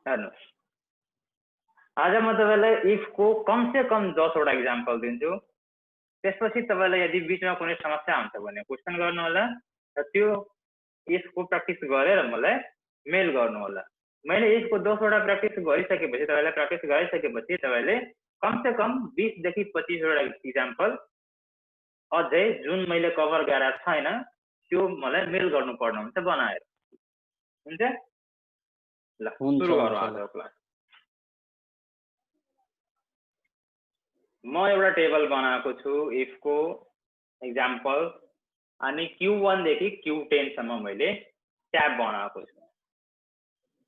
हेर्नुस् आज म तपाईलाई इफ को कम से कम 10 वटा एक्जाम्पल दिन्छु। त्यसपछि तपाईलाई यदि बीचमा कुनै समस्या हुन्छ भने क्वेशन गर्नु होला र त्यो इफ को प्र्याक्टिस गरेर मलाई मेल गर्नु होला। मैले इफ को 10 वटा प्र्याक्टिस गरिसकेपछि तपाईलाई प्र्याक्टिस गरिसकेपछि तपाईले कम से कम 20 देखि 25 वटा एक्जाम्पल अझै जुन मैले कभर गरेर छैन त्यो मलाई मेल गर्नु पर्ने हुन्छ बनाएर। हुन्छ ल सुरु गरौँ आजको क्लास। म एउटा टेबल बनाएको छु इफ को एक्जाम्पल अनि Q1 देखि Q10 सम्म मैले ट्याब बनाएको छु।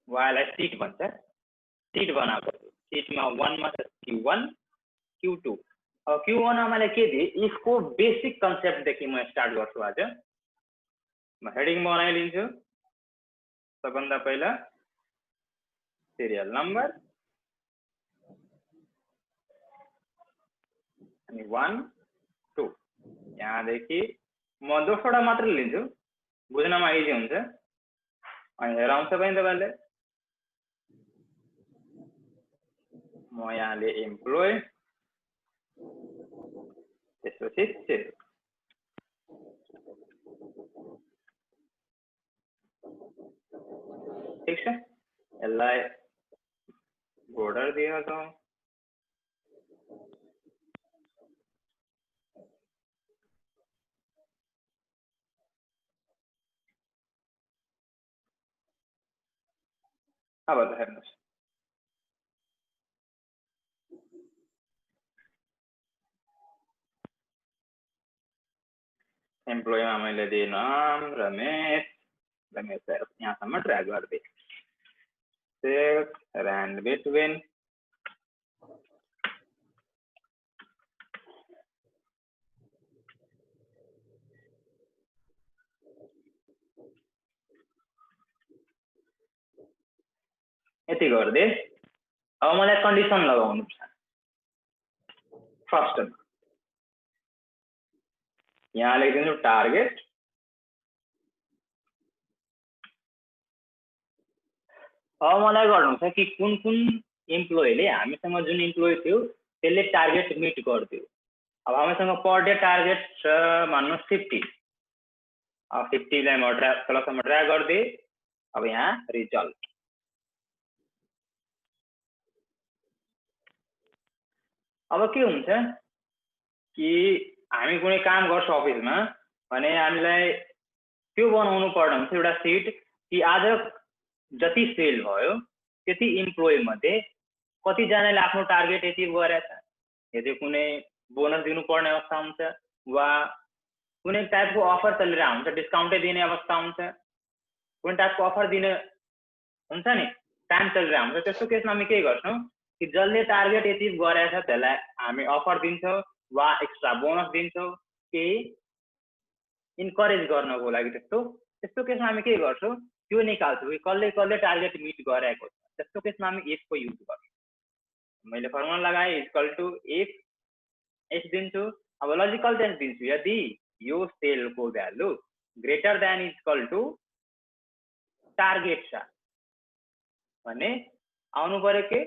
वालाई सिट भन्छ, सिट बनाएको छु। सिटमा 1 मा छ Q1 Q2। अब Q1 मा मैले के दिए इफ को बेसिक कन्सेप्ट देखि म स्टार्ट गर्छु आज। म हेडिङ बनाइलिन्छु। सबभन्दा पहिला सिरियल नम्बर अनि 1 2 यहाँदेखि म 10 वटा मात्र लिन्छु, बुझ्नमा इजी हुन्छ। अनि हेराउँछ पनि तपाईले म यहाँले एम्प्लोय त्यसपछि सेल। ठीक छ, यसलाई बोर्डर दिएको छौँ। अब त हेर्नुस् एम्प्लोयमा मैले दिए नाम रमेश, रमेश यहाँसम्म ड्र्याग गरिदिए। सेल्स ऱ्यान्ड बिट्विन यति गरिदिए। अब मलाई कन्डिसन लगाउनु छ। फर्स्ट यहाँ लेखिदिन्छु टार्गेट अब मलाई गर्नु छ कि कुन कुन इम्प्लोइले हामीसँग जुन इम्प्लोइ थियो त्यसले टार्गेट मिट गर्दियो। अब हामीसँग पर डे टार्गेट छ मान्नु 50। अब 50 लाई म तलसम्म ड्र्याग गरिदिए। अब यहाँ रिजल्ट अब के हुन्छ कि हामी कुनै काम गर्छौँ अफिसमा भने हामीलाई त्यो बनाउनु पर्ने हुन्छ एउटा सिट कि आज जति सेल भयो त्यति इम्प्लोइ मध्ये कतिजनाले आफ्नो टार्गेट एचिभ गरेछ। यदि कुनै बोनस दिनुपर्ने अवस्था हुन्छ वा कुनै टाइपको अफर चलिरहेको हुन्छ, डिस्काउन्टै दिने अवस्था हुन्छ, कुनै टाइपको अफर दिने हुन्छ नि, टाइम चलिरहेको हुन्छ, त्यस्तो केसमा हामी के गर्छौँ कि जसले टार्गेट एचिभ गरेछ त्यसलाई हामी अफर दिन्छौँ वा एक्स्ट्रा बोनस दिन्छौँ केही इन्करेज गर्नको लागि। त्यस्तो केसमा हामी के गर्छौँ त्यो निकाल्छौँ कि कसले कसले टार्गेट मिट गरेको छ। त्यस्तो केसमा हामी इफ को युज गर्छौँ। मैले फर्मुला लगाएँ इक्वल टु इफ एच दिन्छु। अब लजिकल टेस्ट दिन्छु। यदि यो सेलको value greater than equal to target छ भने आउनु पर्यो के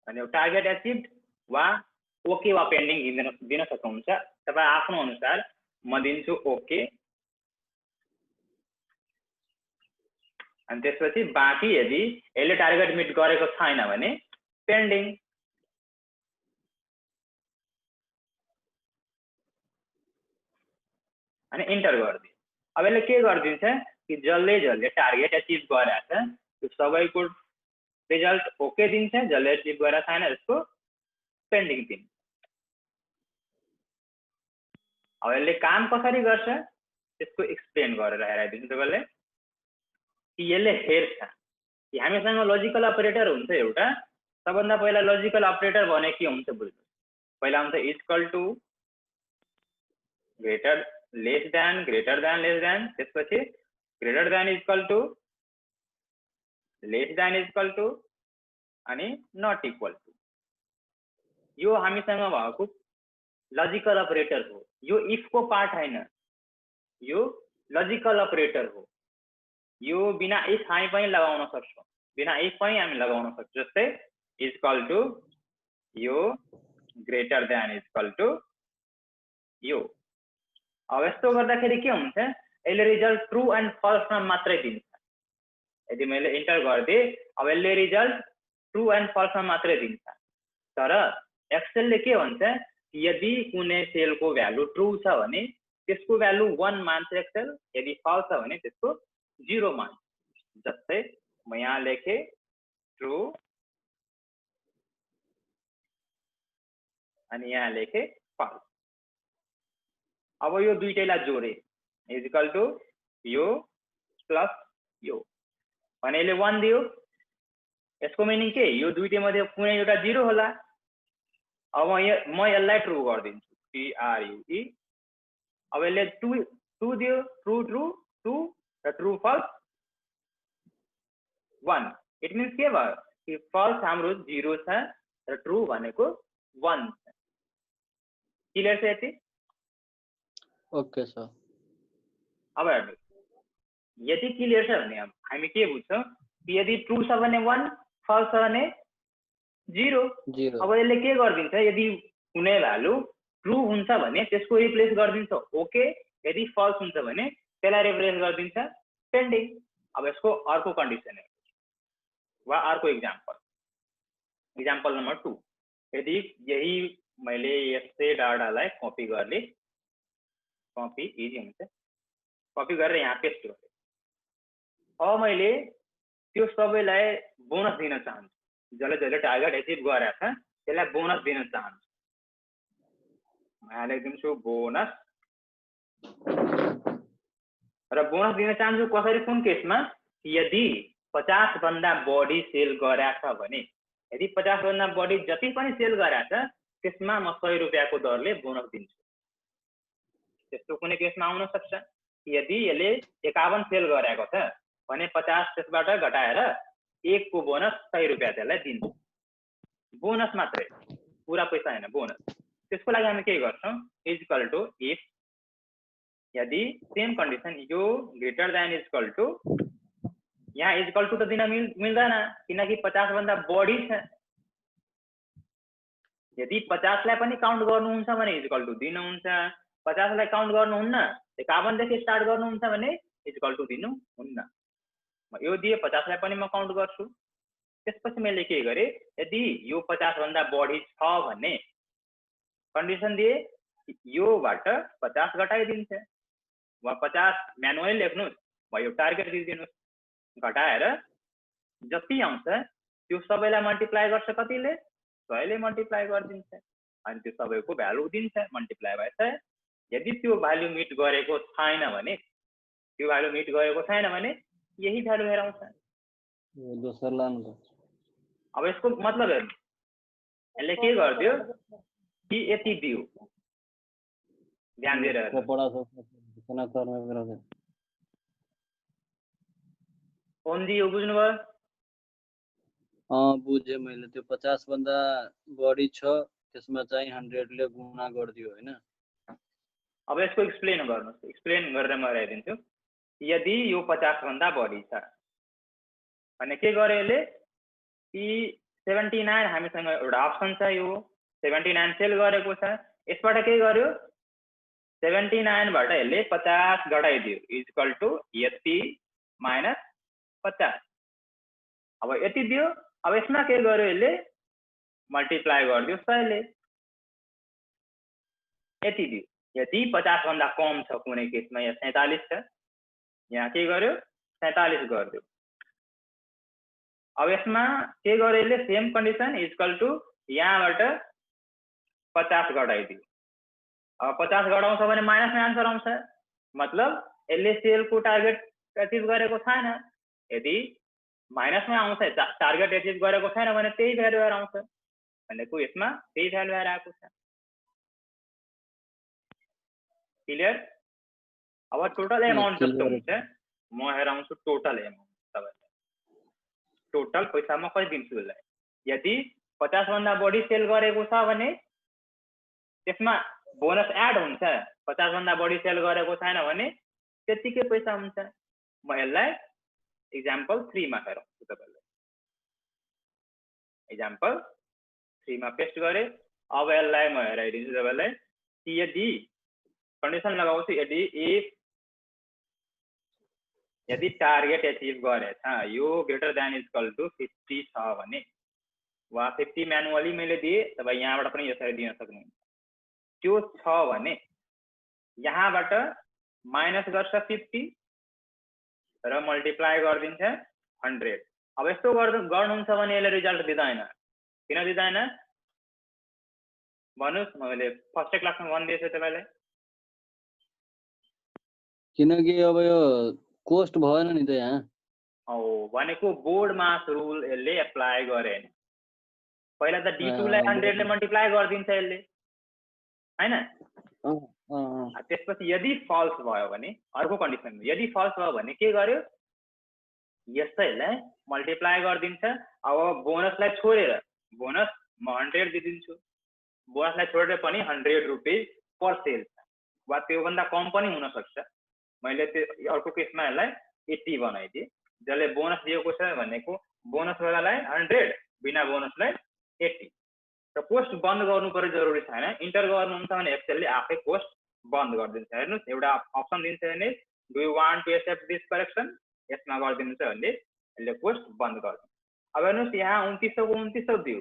अनि टार्गेट एचिभड वा ओके वा पेन्डिङ दिन सक्नुहुन्छ तपाईँ आफ्नो अनुसार। म दिन्छु ओके अनि त्यसपछि बाँकी यदि यसले टार्गेट मिट गरेको छैन भने पेन्डिङ। अनि इन्टर गरिदिए। अब यसले के गरिदिन्छ कि जसले जसले टार्गेट एचिभ गरेछ त्यो सबैको रिजल्ट ओके दिन्छ, जसले एचिभ गरेको छैन यसको पेन्डिङ दिन्छ। अब यसले काम कसरी गर्छ त्यसको एक्सप्लेन गरेर हेराइदिन्छु तपाईँले कि यसले हेर्छ कि हामीसँग लजिकल अपरेटर हुन्छ एउटा। सबभन्दा पहिला लजिकल अपरेटर भने के हुन्छ बुझ्नु। पहिला हुन्छ equal to greater less than त्यसपछि greater than equal to less than equal to अनि नट इक्वल टु। यो हामीसँग भएको लजिकल अपरेटर हो। यो इफ को पार्ट हैन, यो लजिकल अपरेटर हो। यो बिना एक हामी पनि लगाउन सक्छौँ, बिना एक पनि हामी लगाउन सक्छौँ। जस्तै इक्वल टु यो ग्रेटर देन इक्वल टु यो। अब यस्तो गर्दाखेरि के हुन्छ, यसले रिजल्ट ट्रु एन्ड फल्समा मात्रै दिन्छ। यदि मैले इन्टर गरिदिएँ, अब यसले रिजल्ट ट्रु एन्ड फल्समा मात्रै दिन्छ। तर एक्सेलले के भन्छ, यदि कुनै सेलको भ्यालु ट्रु छ भने त्यसको भ्यालु 1 मान्छ एक्सेल, यदि फल्स छ भने त्यसको 0 मान्छ। जस्तै म यहाँ लेखेँ ट्रु अनि यहाँ लेखेँ फल्स। अब यो दुईटैलाई जोडे इक्वल टु यो प्लस यो भने यसले 1 दियो। यसको मिनिङ के, यो दुईटै मध्ये कुनै एउटा 0 होला। अब म यसलाई ट्रु गरिदिन्छु, TRUE। अब यसले 2 दियो, ट्रु ट्रु 2 र ट्रु फल्स 1। इट मिन्स के भयो कि फल्स हाम्रो 0 छ र ट्रु भनेको 1 छ। क्लियर छ यति? Okay sir. अब हेर्नु, यदि क्लियर छ भने हामी के बुझ्छौँ कि यदि ट्रु छ भने 1, फल्स छ भने 0। अब यसले के गरिदिन्छ, यदि कुनै भ्यालु ट्रु हुन्छ भने त्यसको रिप्लेस गरिदिन्छ ओके, यदि फल्स हुन्छ भने त्यसलाई रिप्लेस गरिदिन्छ पेन्डिङ। अब यसको अर्को कन्डिसन वा अर्को इक्जाम्पल नम्बर 2। यदि यही मैले यस्तै डाटालाई कपी गर्ने, कपी इजी हुन्छ, कपी गरेर यहाँ पेस्ट गरेँ। अब मैले त्यो सबैलाई बोनस दिन चाहन्छु, जसले जसले टार्गेट एचिभ गरेको छ त्यसलाई बोनस दिन चाहन्छु। म यहाँ लेखिदिन्छु बोनस। र बोनस दिन चाहन्छु कसरी, कुन केसमा, यदि 50 भन्दा बढी सेल गरेको छ भने, यदि 50 भन्दा बढी जति पनि सेल गरेको छ त्यसमा म 100 रुपियाँको दरले बोनस दिन्छु। त्यस्तो कुनै केसमा आउन सक्छ, यदि यसले 51 सेल गरेको छ भने 50 त्यसबाट घटाएर 1 को बोनस 100 रुपियाँ त्यसलाई दिन्छु। बोनस मात्रै, पुरा पैसा हैन, बोनस। त्यसको लागि हामी के गर्छौँ, इक्वल टु इफ यदि सेम कन्डिसन यो ग्रेटर देन इक्वल टु, यहाँ इक्वल टु त दिन मिल्दैन किनकि 50 भन्दा बढी छ। यदि 50 लाई पनि काउन्ट गर्नुहुन्छ भने इक्वल टु दिनुहुन्छ, 50 लाई काउन्ट गर्नुहुन्न, 51 देखि स्टार्ट गर्नुहुन्छ भने इक्वल टु दिनुहुन्न। म यो दिए 50 लाई पनि म काउन्ट गर्छु। त्यसपछि मैले के गरेँ, यदि यो 50 भन्दा बढी छ भने कन्डिसन दिए योबाट 50 घटाइदिन्छ, वा 50 म्यानुअली लेख्नुहोस्, वा यो टार्गेट दिइदिनुहोस्। घटाएर जति आउँछ त्यो सबैलाई मल्टिप्लाई गर्छ, कतिले, 100 ले मल्टिप्लाई गरिदिन्छ अनि त्यो सबैको भ्यालु दिन्छ मल्टिप्लाई बाइ 100। यदि त्यो भ्यालु मिट गरेको छैन भने, त्यो भ्यालु मिट गरेको छैन भने यही भ्यालु हेराउँछ। दोस्रो लानु त। अब यसको मतलब हेर्नु, यसले के गर्दियो कि यति दियो, ध्यान दिएर हेर्नु। ओन्जी यो बुझ्नुभयो? बुझेँ मैले। त्यो 50 भन्दा बढी छ त्यसमा चाहिँ 100 ले गुणा गरिदियो हैन। अब यसको एक्सप्लेन गर्नुहोस्, एक्सप्लेन गरेर म हेराइदिन्छु। यदि यो 50 भन्दा बढी छ भने के गर्यो यसले कि 79 हामीसँग एउटा अप्सन छ, यो 79 सेल गरेको छ। यसबाट के गर्यो, 79 बाट यसले 50 घटाइदियो इक्वल टु यति माइनस 50। अब यति दियो। अब यसमा के गर्यो, यसले मल्टिप्लाई गरिदियो 100 ले, यति दियो। यदि 50 भन्दा कम छ कुनै केसमा, यहाँ 47 छ, यहाँ के गर्यो 47 गरिदियो। अब यसमा के गर्यो यसले, सेम कन्डिसन इक्वल टु यहाँबाट 50 घटाइदियो। अब 50 घटाउँछ भने माइनसमा आन्सर आउँछ, मतलब यसले सेलको टार्गेट एचिभ गरेको छैन। यदि माइनसमा आउँछ, टार्गेट एचिभ गरेको छैन भने त्यही भ्यालु आउँछ, भनेको यसमा त्यही भ्यालु आएको छ। क्लियर? अब टोटल एमाउन्ट जस्तो हुन्छ, म हेराउँछु टोटल एमाउन्ट। तपाईलाई टोटल पैसा म कति दिन्छु यसलाई। यदि 50 भन्दा बढी सेल गरेको छ भने त्यसमा बोनस एड हुन्छ, 50 भन्दा बढी सेल गरेको छैन भने त्यतिकै पैसा हुन्छ। म यसलाई इक्जाम्पल 3 मा हेरौँ तपाईहरुले इक्जाम्पल 3 मा पेस्ट गरे अब यसलाई म हेराइदिन्छु तपाईहरुलाई कि यदि कन्डिसन लगाउँछु यदि टार्गेट एचिभ गरेछ यो ग्रेटर देन इक्वल टु 50 छ भने वा 50 म्यानुअली मैले दिए तपाई यहाँबाट पनि यसरी दिन सक्नुहुन्छ त्यो छ भने यहाँबाट माइनस गर्छ 50 र मल्टिप्लाई गरिदिन्छ 100 अब यस्तो गर्नुहुन्छ भने यसले रिजल्ट दिदैन किन दिदैन भन्नुस् मैले फर्स्ट क्लासमा भन्दिएछु तपाईलाई किनकि अब यो कोस्ट भएन नि त यहाँ भनेको बोर्ड मास रुल यसले एप्लाई गरेन पहिला त d2 लाई 100 ले मल्टिप्लाई गरिदिन्छ यसले हैन त्यसपछि यदि फल्स भयो भने अर्को कन्डिसन यदि फल्स भयो भने के गर्यो यसैलाई मल्टिप्लाई गरिदिन्छ अब बोनसलाई छोडेर बोनस म 100 दिदिन्छु बोनसलाई छोडेर पनि 100 रुपैयाँ पर सेल वा त्यो भन्दा कम पनि हुन सक्छ मैले त्यो अर्को केसमा यसलाई 80 बनाइदिए जसले बोनस दिएको छ भनेको बोनस वालालाई 100 बिना बोनसलाई 80 र पोस्ट बन्द गर्नु पर्ने जरुरी छैन इन्टर गर्नुहुन्छ भने एक्सेलले आफै पोस्ट बन्द गरिदिन्छ हेर्नुस् एउटा अप्सन दिन्छ हेर्ने do you want to accept this correction यसमा गरिदिनुहुन्छ भने यसले पोस्ट बन्द गरिदिन्छ अब हेर्नुस् यहाँ 2900 दियो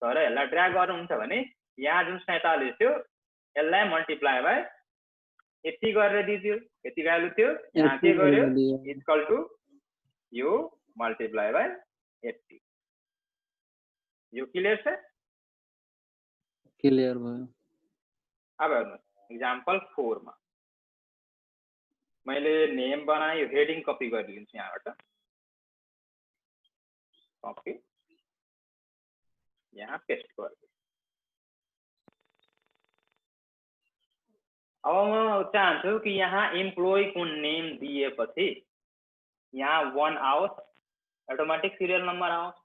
तर यसलाई ड्र्याग गर्नुहुन्छ भने यहाँ जुन 47 थियो यसलाई मल्टिप्लाई बाइ 80 गरेर दिदियो यति भ्यालु थियो यहाँ के गर्यो इक्वल टु यो मल्टिप्लाई बाइ 80 यो क्लियर छ क्लियर भयो अब हेर्नुस् एक्जाम्पल 4 मा मैले नेम बनाए यो हेडिङ कपी गरिदिन्छु यहाँबाट कपी यहाँ पेस्ट गर्छु अब म चाहन्छु कि यहाँ एम्प्लोइ को नेम दिएपछि यहाँ 1 आओस् अटोमेटिक सिरियल नम्बर आओस्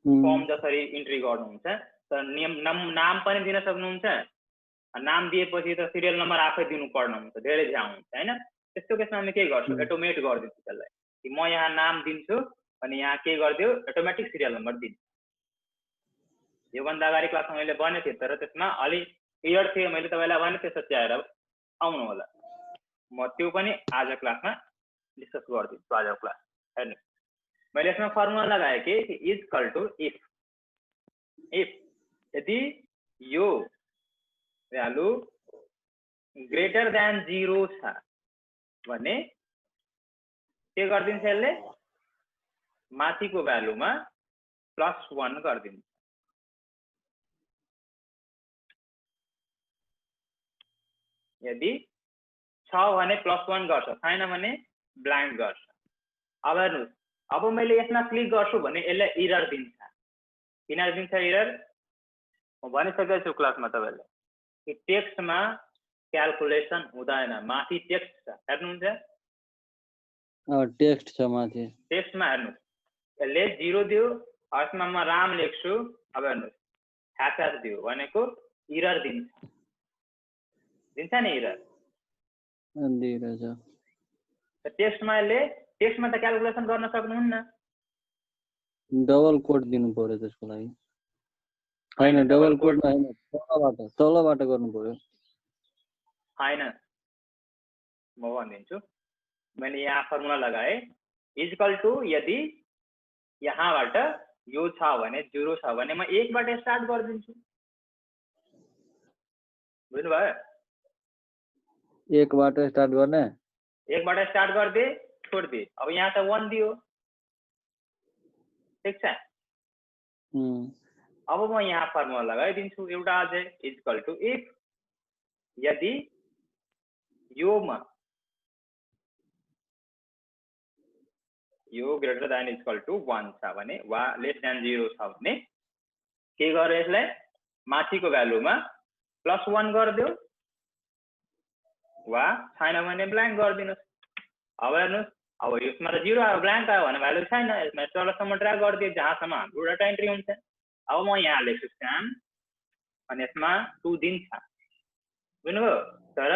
फर्म जसरी इन्ट्री गर्नुहुन्छ तर नाम पनि दिन सक्नुहुन्छ नाम दिएपछि त सिरियल नम्बर आफै दिनु पर्ने हुन्छ धेरै झ्याउ हुन्छ हैन त्यस्तो केसमा म के गर्छु अटोमेट गरिदिन्छु त्यसलाई कि म यहाँ नाम दिन्छु अनि यहाँ के गर्दियो अटोमेटिक सिरियल नम्बर दिन्छु यो भन्दा अगाडि क्लासमा मैले भनेको थिएँ तर त्यसमा अलि क्लियर थियो मैले तपाईलाई भने त्यसो च्याएर आउनु होला म त्यो पनि आज क्लासमा डिस्कस गर्दिन्छु आजको क्लास हेर्नु मैले यसमा फर्मुला लगाए कि इक्वल टु इफ यदि यो भ्यालु ग्रेटर देन 0 छ भने के गर्दिन्छ यसले माथिको भ्यालुमा +1 गरिदिन्छ यदि छ भने +1 गर्छ छैन भने ब्ल्याङ्क गर्छ अब हेर्नुस् अब मैले यसमा क्लिक गर्छु भने यसले एरर दिन्छ किन दिन्छ एरर म भनिसकेको छु क्लासमा तपाईलाई कि टेक्स्टमा क्याल्कुलेसन हुँदैन माथि टेक्स्ट छ हेर्नुहुन्छ टेक्स्ट छ माथि टेक्स्टमा हेर्नुस् यसले 0 दियो यसमा म राम लेख्छु अब हेर्नुस् ह्याश दियो भनेको एरर दिन्छ नि एरर दिइरहेछ टेक्स्टमा यसले टेक्स्टमा त क्याल्कुलेसन गर्न सक्नुहुन्न डबल कोड दिनु पर्यो त्यसको लागि हैन डबल कोड हैन तलबाट गर्नु पर्यो हैन म भनिदिन्छु मैले यहाँ फर्मुला लगाए इक्वल टु यदि यहाँबाट यो छ भने 0 छ भने म 1 बाट स्टार्ट गरिदिन्छु बुझ्नुभयो 1 बाट स्टार्ट गर्ने 1 बाट स्टार्ट गर्दे छोड्दे अब यहाँ त 1 दियो ठीक छ अब म यहाँ फर्मुला लगाइदिन्छु एउटा अझै इक्वल टु इफ यदि योमा यो ग्रेटर देन इक्वल टु 1 छ भने वा लेस देन 0 छ भने के गर्यो यसलाई माथिको भ्यालुमा +1 गरिदियो वा छैन भने ब्ल्याङ्क गरिदिनुस् अब हेर्नुस् अब यसमा त 0 आयो ब्ल्याङ्क आयो भने भ्यालु छैन यसमा तलसम्म ड्र्याग गरिदियो जहाँसम्म हाम्रो डाटा एन्ट्री हुन्छ अब म यहाँ लेख्छु श्याम अनि यसमा 2 दिन छ बुझ्नुभयो तर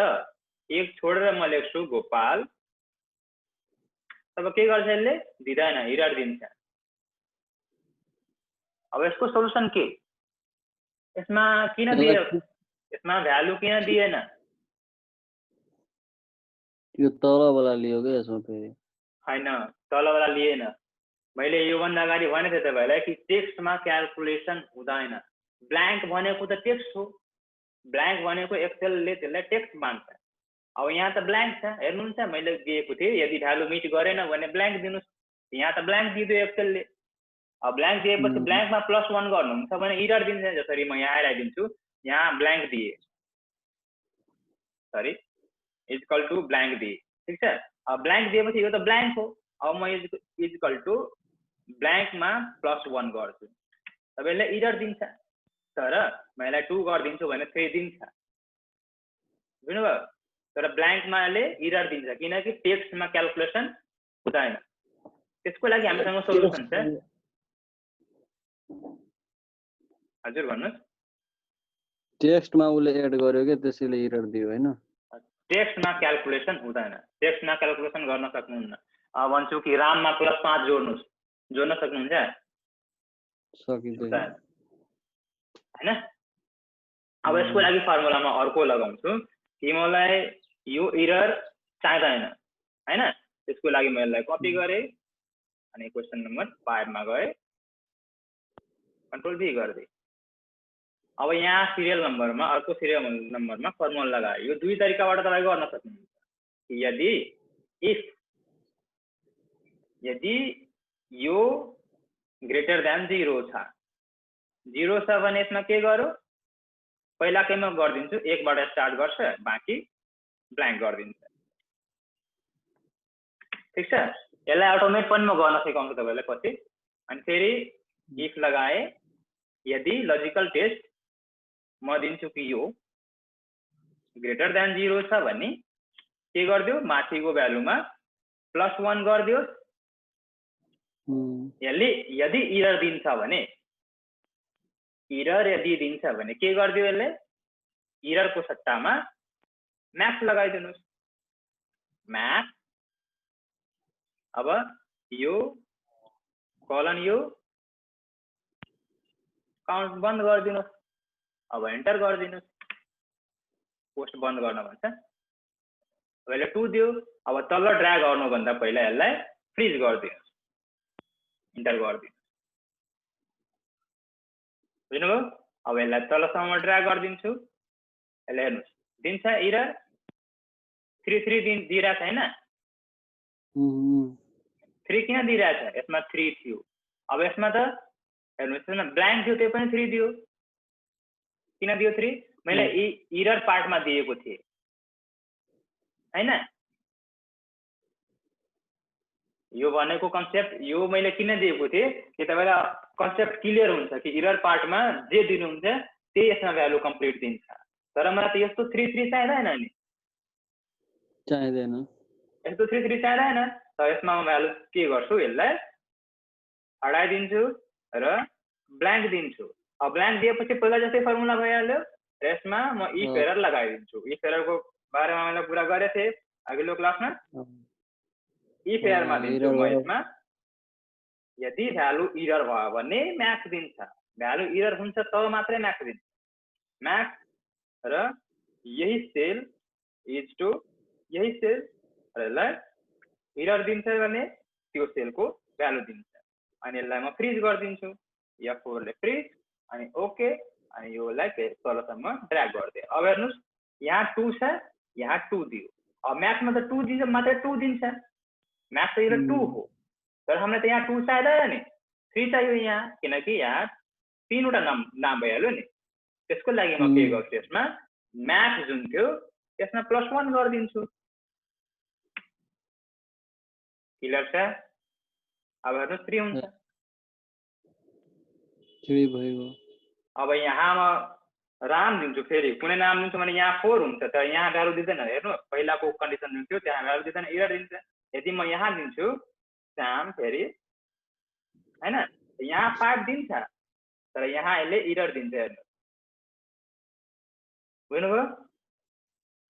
एक छोडेर म लेख्छु गोपाल तब के गर्छ यसले दिँदैन एरर दिन्छ अब यसको सोलुसन के यसमा किन दियो यसमा भ्यालु किन दिएन त्यो तलवाला लियो के यसमा फेरि हैन तलवाला लिएन मैले यो भन्दा अगाडि भनेको थिएँ तपाईलाई कि टेक्स्टमा क्याल्कुलेसन हुँदैन ब्ल्याङ्क भनेको त टेक्स्ट हो ब्ल्याङ्क भनेको एक्सेलले त्यसलाई टेक्स्ट मान्छ अब यहाँ त ब्ल्याङ्क छ हेर्नुहुन्छ मैले दिएको थिएँ यदि भ्यालु मिट गरेन भने ब्ल्याङ्क दिनुस् यहाँ त ब्ल्याङ्क दिदियो एक्सेलले अब ब्ल्याङ्क दिएपछि ब्ल्याङ्कमा +1 गर्नुहुन्छ भने एरर दिन्छ जसरी म यहाँ आइदिन्छु यहाँ ब्ल्याङ्क दिए सरी इक्वल टु ब्ल्याङ्क दिए ठीक छ अब ब्ल्याङ्क दिएपछि यो त ब्ल्याङ्क हो अब म इक्वल टु ब्ल्याङ्कमा +1 गर्छु तपाईले एरर दिन्छ तर म यसलाई 2 गरिदिन्छु भने 3 दिन्छ बुझ्नुभयो तर ब्ल्याङ्कमा यसले एरर दिन्छ किनकि टेक्स्टमा क्याल्कुलेसन हुँदैन त्यसको लागि हामीसँग सोलुसन छ हजुर भन्नुस् टेक्स्टमा उले एड गर्यो के त्यसैले एरर दियो हैन टेक्स्टमा क्याल्कुलेसन हुँदैन टेक्स्टमा क्याल्कुलेसन गर्न सक्नुहुन्न अब भन्छु कि राममा +5 जोड्नुस् जोड्न सक्नुहुन्छ सकिँदैन हैन अब यसको लागि फर्मुलामा अर्को लगाउँछु कि मलाई यो एरर चाहिँदैन हैन त्यसको लागि म यसलाई कपी गरे अनि क्वेशन नम्बर 5 मा गए कन्ट्रोल भी गर्दै अब यहाँ सिरियल नम्बरमा अर्को सिरियल नम्बरमा फर्मुला लगाए यो दुई तरिकाबाट तपाईं गर्न सक्नुहुन्छ यदि यो ग्रेटर देन 0 छ 0 छ भने यसमा के गरौँ पहिलाकैमा गर्दिन्छु 1 बाट स्टार्ट गर्छ बाँकी ब्ल्याङ्क गरिदिन्छ ठीक छ यसलाई अटोमेट पनि म गर्न सिकाउँछु तपाईलाई पछि अनि फेरि इफ लगाए यदि लजिकल टेस्ट म दिन्छु कि यो ग्रेटर देन 0 छ भने के गर्दियो माथिको भ्यालुमा +1 गर्दियो यसले यदि एरर दिन्छ भने एरर यदि दिन्छ भने के गर्दियो यसले एररको सट्टामा म्याक्स लगाइदिनुस् म्याक्स अब यो कलन यो काउन्ट बन्द गरिदिनुस् अब एन्टर गरिदिनुस् पोस्ट बन्द गर्न भन्छ अब यसले 2 दियो अब तल ड्र्याग गर्नुभन्दा पहिला यसलाई फ्रिज गरिदिनुस् इन्टर गरिदिनुस् बुझ्नुभयो अब यसलाई तलसम्म ड्र्याग गरिदिन्छु यसले हेर्नुस् दिन्छ एरर 3 दिइरहेछ हैन 3 किन दिइरहेछ यसमा 3 थियो अब यसमा त हेर्नुस् न ब्ल्याङ्क थियो त्यो पनि 3 दियो किन दियो 3 मैले एरर पार्टमा दिएको थिएँ हैन यो भनेको कन्सेप्ट यो मैले किन दिएको थिएँ कि तपाईलाई कन्सेप्ट क्लियर हुन्छ कि एरर पार्टमा जे दिनुहुन्छ त्यही यसमा भ्यालु कम्प्लिट दिन्छ तर मलाई त यस्तो 3 चाहिँदैन नि चाहिँदैन यस्तो 3 चाहिँदैन त यसमा म भ्यालु के गर्छु यसलाई हटाइदिन्छु र ब्ल्याङ्क दिन्छु अब ब्ल्याङ्क दिएपछि पहिला जस्तै फर्मुला भइहाल्यो यसमा म इफ एरर लगाइदिन्छु इफ एररको बारेमा मैले कुरा गरेको थिएँ अघिल्लो क्लासमा इफ एररमा दिन्छु म यसमा यदि भ्यालु एरर भयो भने म्याक्स दिन्छ भ्यालु एरर हुन्छ तब मात्रै म्याक्स दिन्छ म्याक्स र यही सेल इज टु यही सेल र यसलाई एरर दिन्छ भने त्यो सेलको भ्यालु दिन्छ अनि यसलाई म फ्रिज गरिदिन्छु F4 ले फ्रिज अनि ओके अनि योलाई तलसम्म ड्र्याग गरिदिए अब हेर्नुस् यहाँ 2 छ यहाँ 2 दियो अब म्याक्समा त 2 दिन्छ मात्रै 2 दिन्छ म्याक्स त यो 2 हो तर हामीलाई त यहाँ 2 चाहिँदैन नि 3 चाहियो यहाँ किनकि यहाँ 3 वटा नाम भइहाल्यो नि त्यसको लागि म के गर्छु यसमा म्याक्स जुन थियो त्यसमा +1 गरिदिन्छु क्लियर छ अब हेर्नुस् 3 हुन्छ 3 भयो अब यहाँ म राम दिन्छु फेरि कुनै नाम दिन्छु भने यहाँ 4 हुन्छ तर यहाँ भ्यालु दिँदैन हेर्नु पहिलाको कन्डिसन दिन्छु त्यहाँ भ्यालु दिँदैन एरर दिन्छ यदि म यहाँ दिन्छु श्याम फेरि हैन यहाँ 5 दिन्छ तर यहाँ यसले एरर दिन्छ हेर्नु बुझ्नुभयो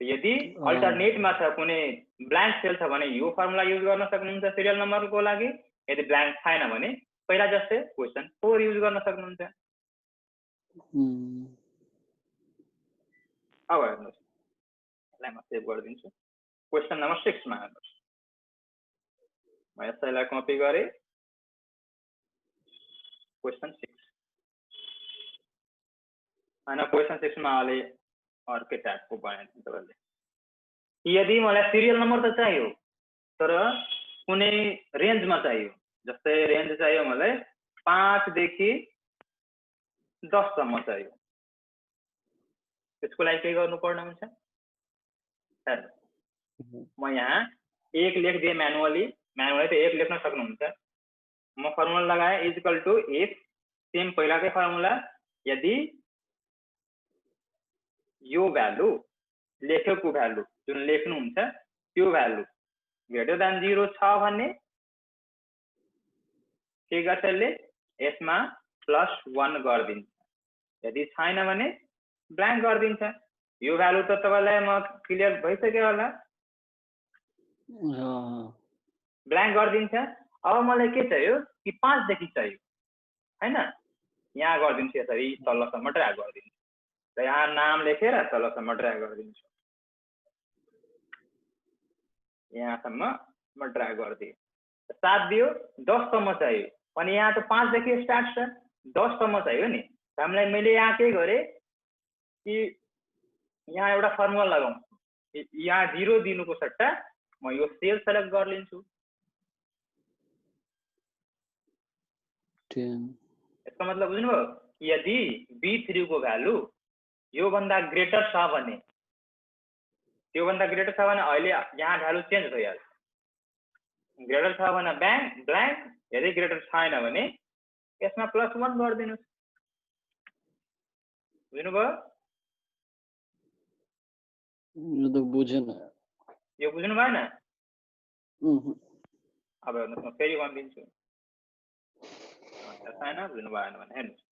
यदि अल्टरनेटमा छ कुनै ब्ल्याङ्क सेल छ भने यो फर्मुला युज गर्न सक्नुहुन्छ सिरियल नम्बरको लागि। यदि ब्ल्याङ्क छैन भने पहिला जस्तै क्वेसन 4 युज गर्न सक्नुहुन्छ। अब हेर्नुहोस्, यसलाई म सेभ गरिदिन्छु। क्वेसन नम्बर 6 मा हेर्नुहोस्, म यसैलाई कपी गरेँ। क्वेसन 6 होइन, क्वेसन 6 मा अलि अर्कै टाइपको बनाइदिनु तपाईँले। यदि मलाई सिरियल नम्बर त चाहियो तर कुनै रेन्जमा चाहियो, जस्तै रेन्ज चाहियो मलाई 5 देखि 10 सम्म चाहियो, त्यसको लागि के गर्नुपर्ने हुन्छ? म यहाँ 1 लेखिदिएँ म्यानुअली त 1 लेख्न सक्नुहुन्छ। म फर्मुला लगाएँ इक्वल टु इफ, सेम पहिलाकै फर्मुला, यदि यो भ्यालु लेखेको भ्यालु जुन लेख्नुहुन्छ त्यो भ्यालु ग्रेटर देन 0 छ भने के गर्छ यसले? यसमा +1 गरिदिन्छ। यदि छैन भने ब्ल्याङ्क गरिदिन्छ। यो भ्यालु त तपाईँलाई म क्लियर भइसक्यो होला, ब्ल्याङ्क गरिदिन्छ। अब मलाई के चाहियो कि 5 देखि चाहियो हैन, यहाँ गरिदिन्छु यसरी तलसम्म ड्र्याग गरिदिन्छु र यहाँ नाम लेखेर तलसम्म ड्र्याग गरिदिन्छु। यहाँसम्म म ड्र्याग गरिदिएँ, 7 दियो, 10 सम्म चाहियो अनि यहाँ त 5 देखि स्टार्ट छ, 10 सम्म चाहियो नि। हामीलाई मैले यहाँ के गरेँ कि यहाँ एउटा फर्मुला लगाउँछु, यहाँ 0 दिनुको सट्टा म यो सेल सेलेक्ट गरिलिन्छु। यसको मतलब बुझ्नुभयो? यदि B3 को भ्यालु योभन्दा ग्रेटर छ भने, त्योभन्दा ग्रेटर छ भने अहिले यहाँ भ्यालु चेन्ज भइहाल्छ। ग्रेटर छ भने ब्ल्याङ्क, यदि ग्रेटर छैन भने यसमा +1 गरिदिनुहोस्। बुझ्नुभयो? यो त बुझेन। यो बुझ्नु भएन? अब हेर्नुहोस्, म फेरि भनिदिन्छु। छैन, बुझ्नु भएन भने हेर्नुहोस्,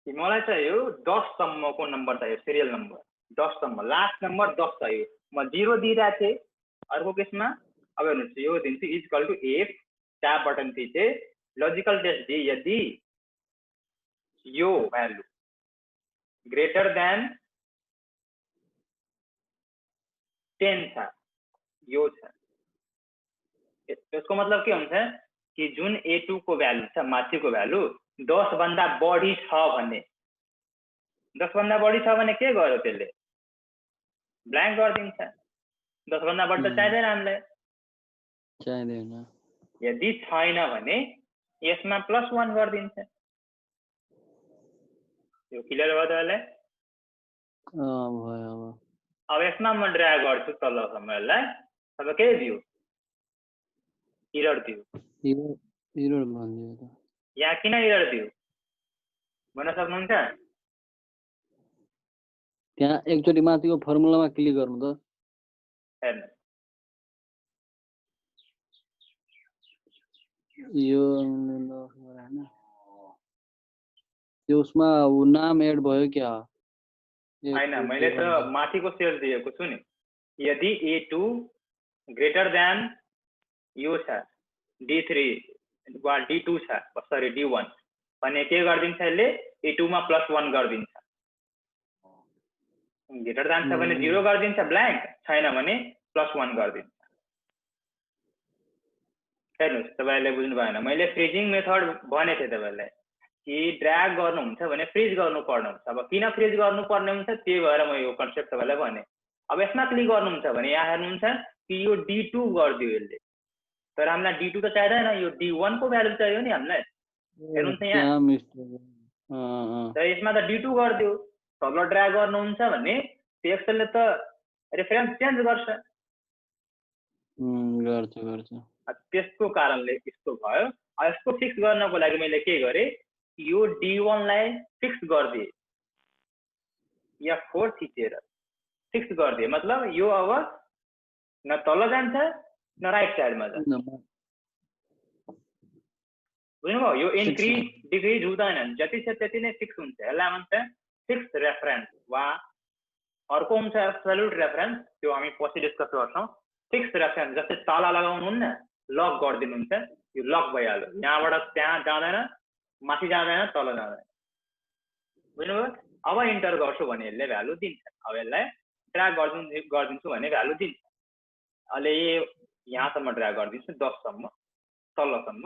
मलाई चाहियो 10 सम्मको नम्बर चाहियो, सिरियल नम्बर 10 सम्म, लास्ट नम्बर 10 चाहियो। म 0 दिइरहेको थिएँ अर्को केसमा। अब हेर्नुहोस्, यो दिन्छु equal to if, tab button थिचे, लजिकल टेस्ट दिए, यदि यो भ्यालु ग्रेटर देन 10 छ, यो छ, यसको मतलब के हुन्छ कि जुन A2 को भ्यालु छ, माथिको भ्यालु 10 भन्दा बढी छ भने, 10 भन्दा बढी छ भने के गर्यो त्यसले? ब्ल्याङ्क गरिदिन्छ। 10 भन्दा बढी त चाहिँदैन हामीलाई, चाहिँदैन। यदि छैन भने यसमा +1 गरिदिन्छ। यो क्लियर भयो तपाईँलाई? भयो। अब यसमा म ड्र्याग गर्छु तलसम्म, यसलाई अब के दियो? इरर दियो। इरर भनिदियो त। यहाँ किन इरर दियो भन्न सक्नुहुन्छ? त्यहाँ एकचोटि माथिको फर्मुलामा क्लिक गर्नु त। हेर्नु, यो उसमा नाम एड भयो क्या? होइन, मैले त माथिको सेल दिएको छु नि। यदि A2 ग्रेटर देन यो छ D3 वा D2 छ, सरी D1 भने के गरिदिन्छ यसले? A2 मा +1 गरिदिन्छ। ग्रेटर देन छ भने 0 गरिदिन्छ ब्ल्याङ्क, छैन भने +1 गरिदिन्छ। हेर्नुहोस्, तपाईँले बुझ्नु भएन, मैले फ्रिजिङ मेथड भनेको थिएँ तपाईँलाई कि ड्र्याग गर्नुहुन्छ भने फ्रिज गर्नुपर्ने हुन्छ। अब किन फ्रिज गर्नुपर्ने हुन्छ त्यही भएर म यो कन्सेप्ट तपाईँलाई भने। अब यसमा क्लिक गर्नुहुन्छ भने यहाँ हेर्नुहुन्छ कि यो D2 गरिदियो यसले, तर हामीलाई D2 त चाहिँदैन, यो D1 को भ्यालु चाहियो नि हामीलाई। हेर्नुहुन्छ यहाँ, त यसमा त D2 गरिदियो। तल ड्र्याग गर्नुहुन्छ भने एक्सेलले त रेफरेन्स चेन्ज गर्छ। त्यसको कारणले यस्तो भयो। यसको फिक्स गर्नको लागि मैले के गरेँ, यो D1 लाई फिक्स गरिदिएँ, F4 थिचेर फिक्स गरिदिएँ। मतलब यो अब न तल जान्छ न राइट साइडमा जान्छ। बुझ्नुभयो? यो इन्क्रिज डिक्रिज हुँदैन, जति छ त्यति नै फिक्स हुन्छ। यसलाई भन्छ फिक्स रेफरेन्स वा अर्को हुन्छ एब्सोल्युट रेफरेन्स, त्यो हामी पछि डिस्कस गर्छौँ। फिक्स रेफरेन्स जस्तै तल लगाउनुहुन्न, लक गरिदिनुहुन्छ, यो लक भइहाल्यो, यहाँबाट त्यहाँ जाँदैन, माथि जाँदैन, तल जाँदैन, बुझ्नुभयो। अब इन्टर गर्छु भने यसले भ्यालु दिन्छ, अब यसलाई ड्र्याग गरिदिन्छु भने भ्यालु दिन्छ। अहिले यहाँसम्म ड्र्याग गरिदिन्छु 10 सम्म तलसम्म।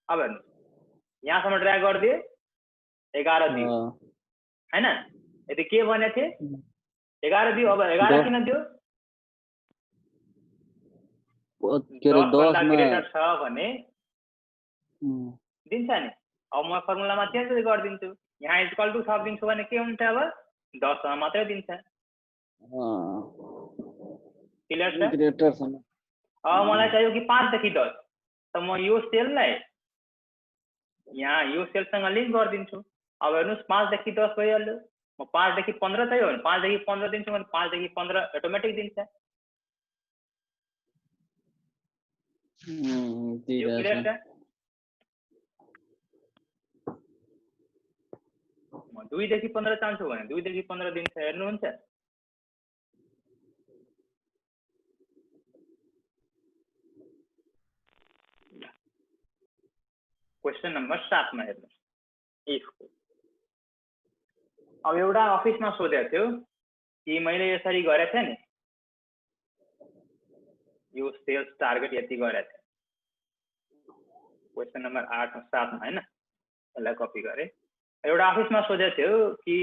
अब हेर्नु यहाँसम्म ड्र्याग गरिदिए 11 दियो हैन, यदि के भनेको थिए 11 दियो। अब 11 किन दियो? 10 भन्दा ग्रेटर छ भने दिन्छ नि। अब म फर्मुलामा चेन्ज गरिदिन्छु, यहाँ इक्वल टु थपिदिन्छु भने के हुन्छ, अब 10 सम्म मात्रै दिन्छ। क्लियर छ? अब मलाई चाहियो कि 5 देखि 10, त म यो सेललाई यहाँ यो सेलसँग लिङ्क गरिदिन्छु। अब हेर्नुहोस् 5 देखि 10 भइहाल्यो, म 5 देखि 15 चाहियो भने 5 देखि 15 दिन्छु भने 5 देखि 15 अटोमेटिक दिन्छ। यो क्लियर छ? म 2 देखि 15 चाहन्छु भने 2 देखि 15 दिन्छ, हेर्नुहुन्छ? क्वेसन नम्बर 7 मा हेर्नुहोस्, इफको। अब एउटा अफिसमा सोधेको थियो कि मैले यसरी गरेको थिएँ नि, यो सेल्स टार्गेट यति गरेको थिएँ, क्वेसन नम्बर 7 मा हैन, यसलाई कपी गरेँ। एउटा अफिसमा सोधेको थियो कि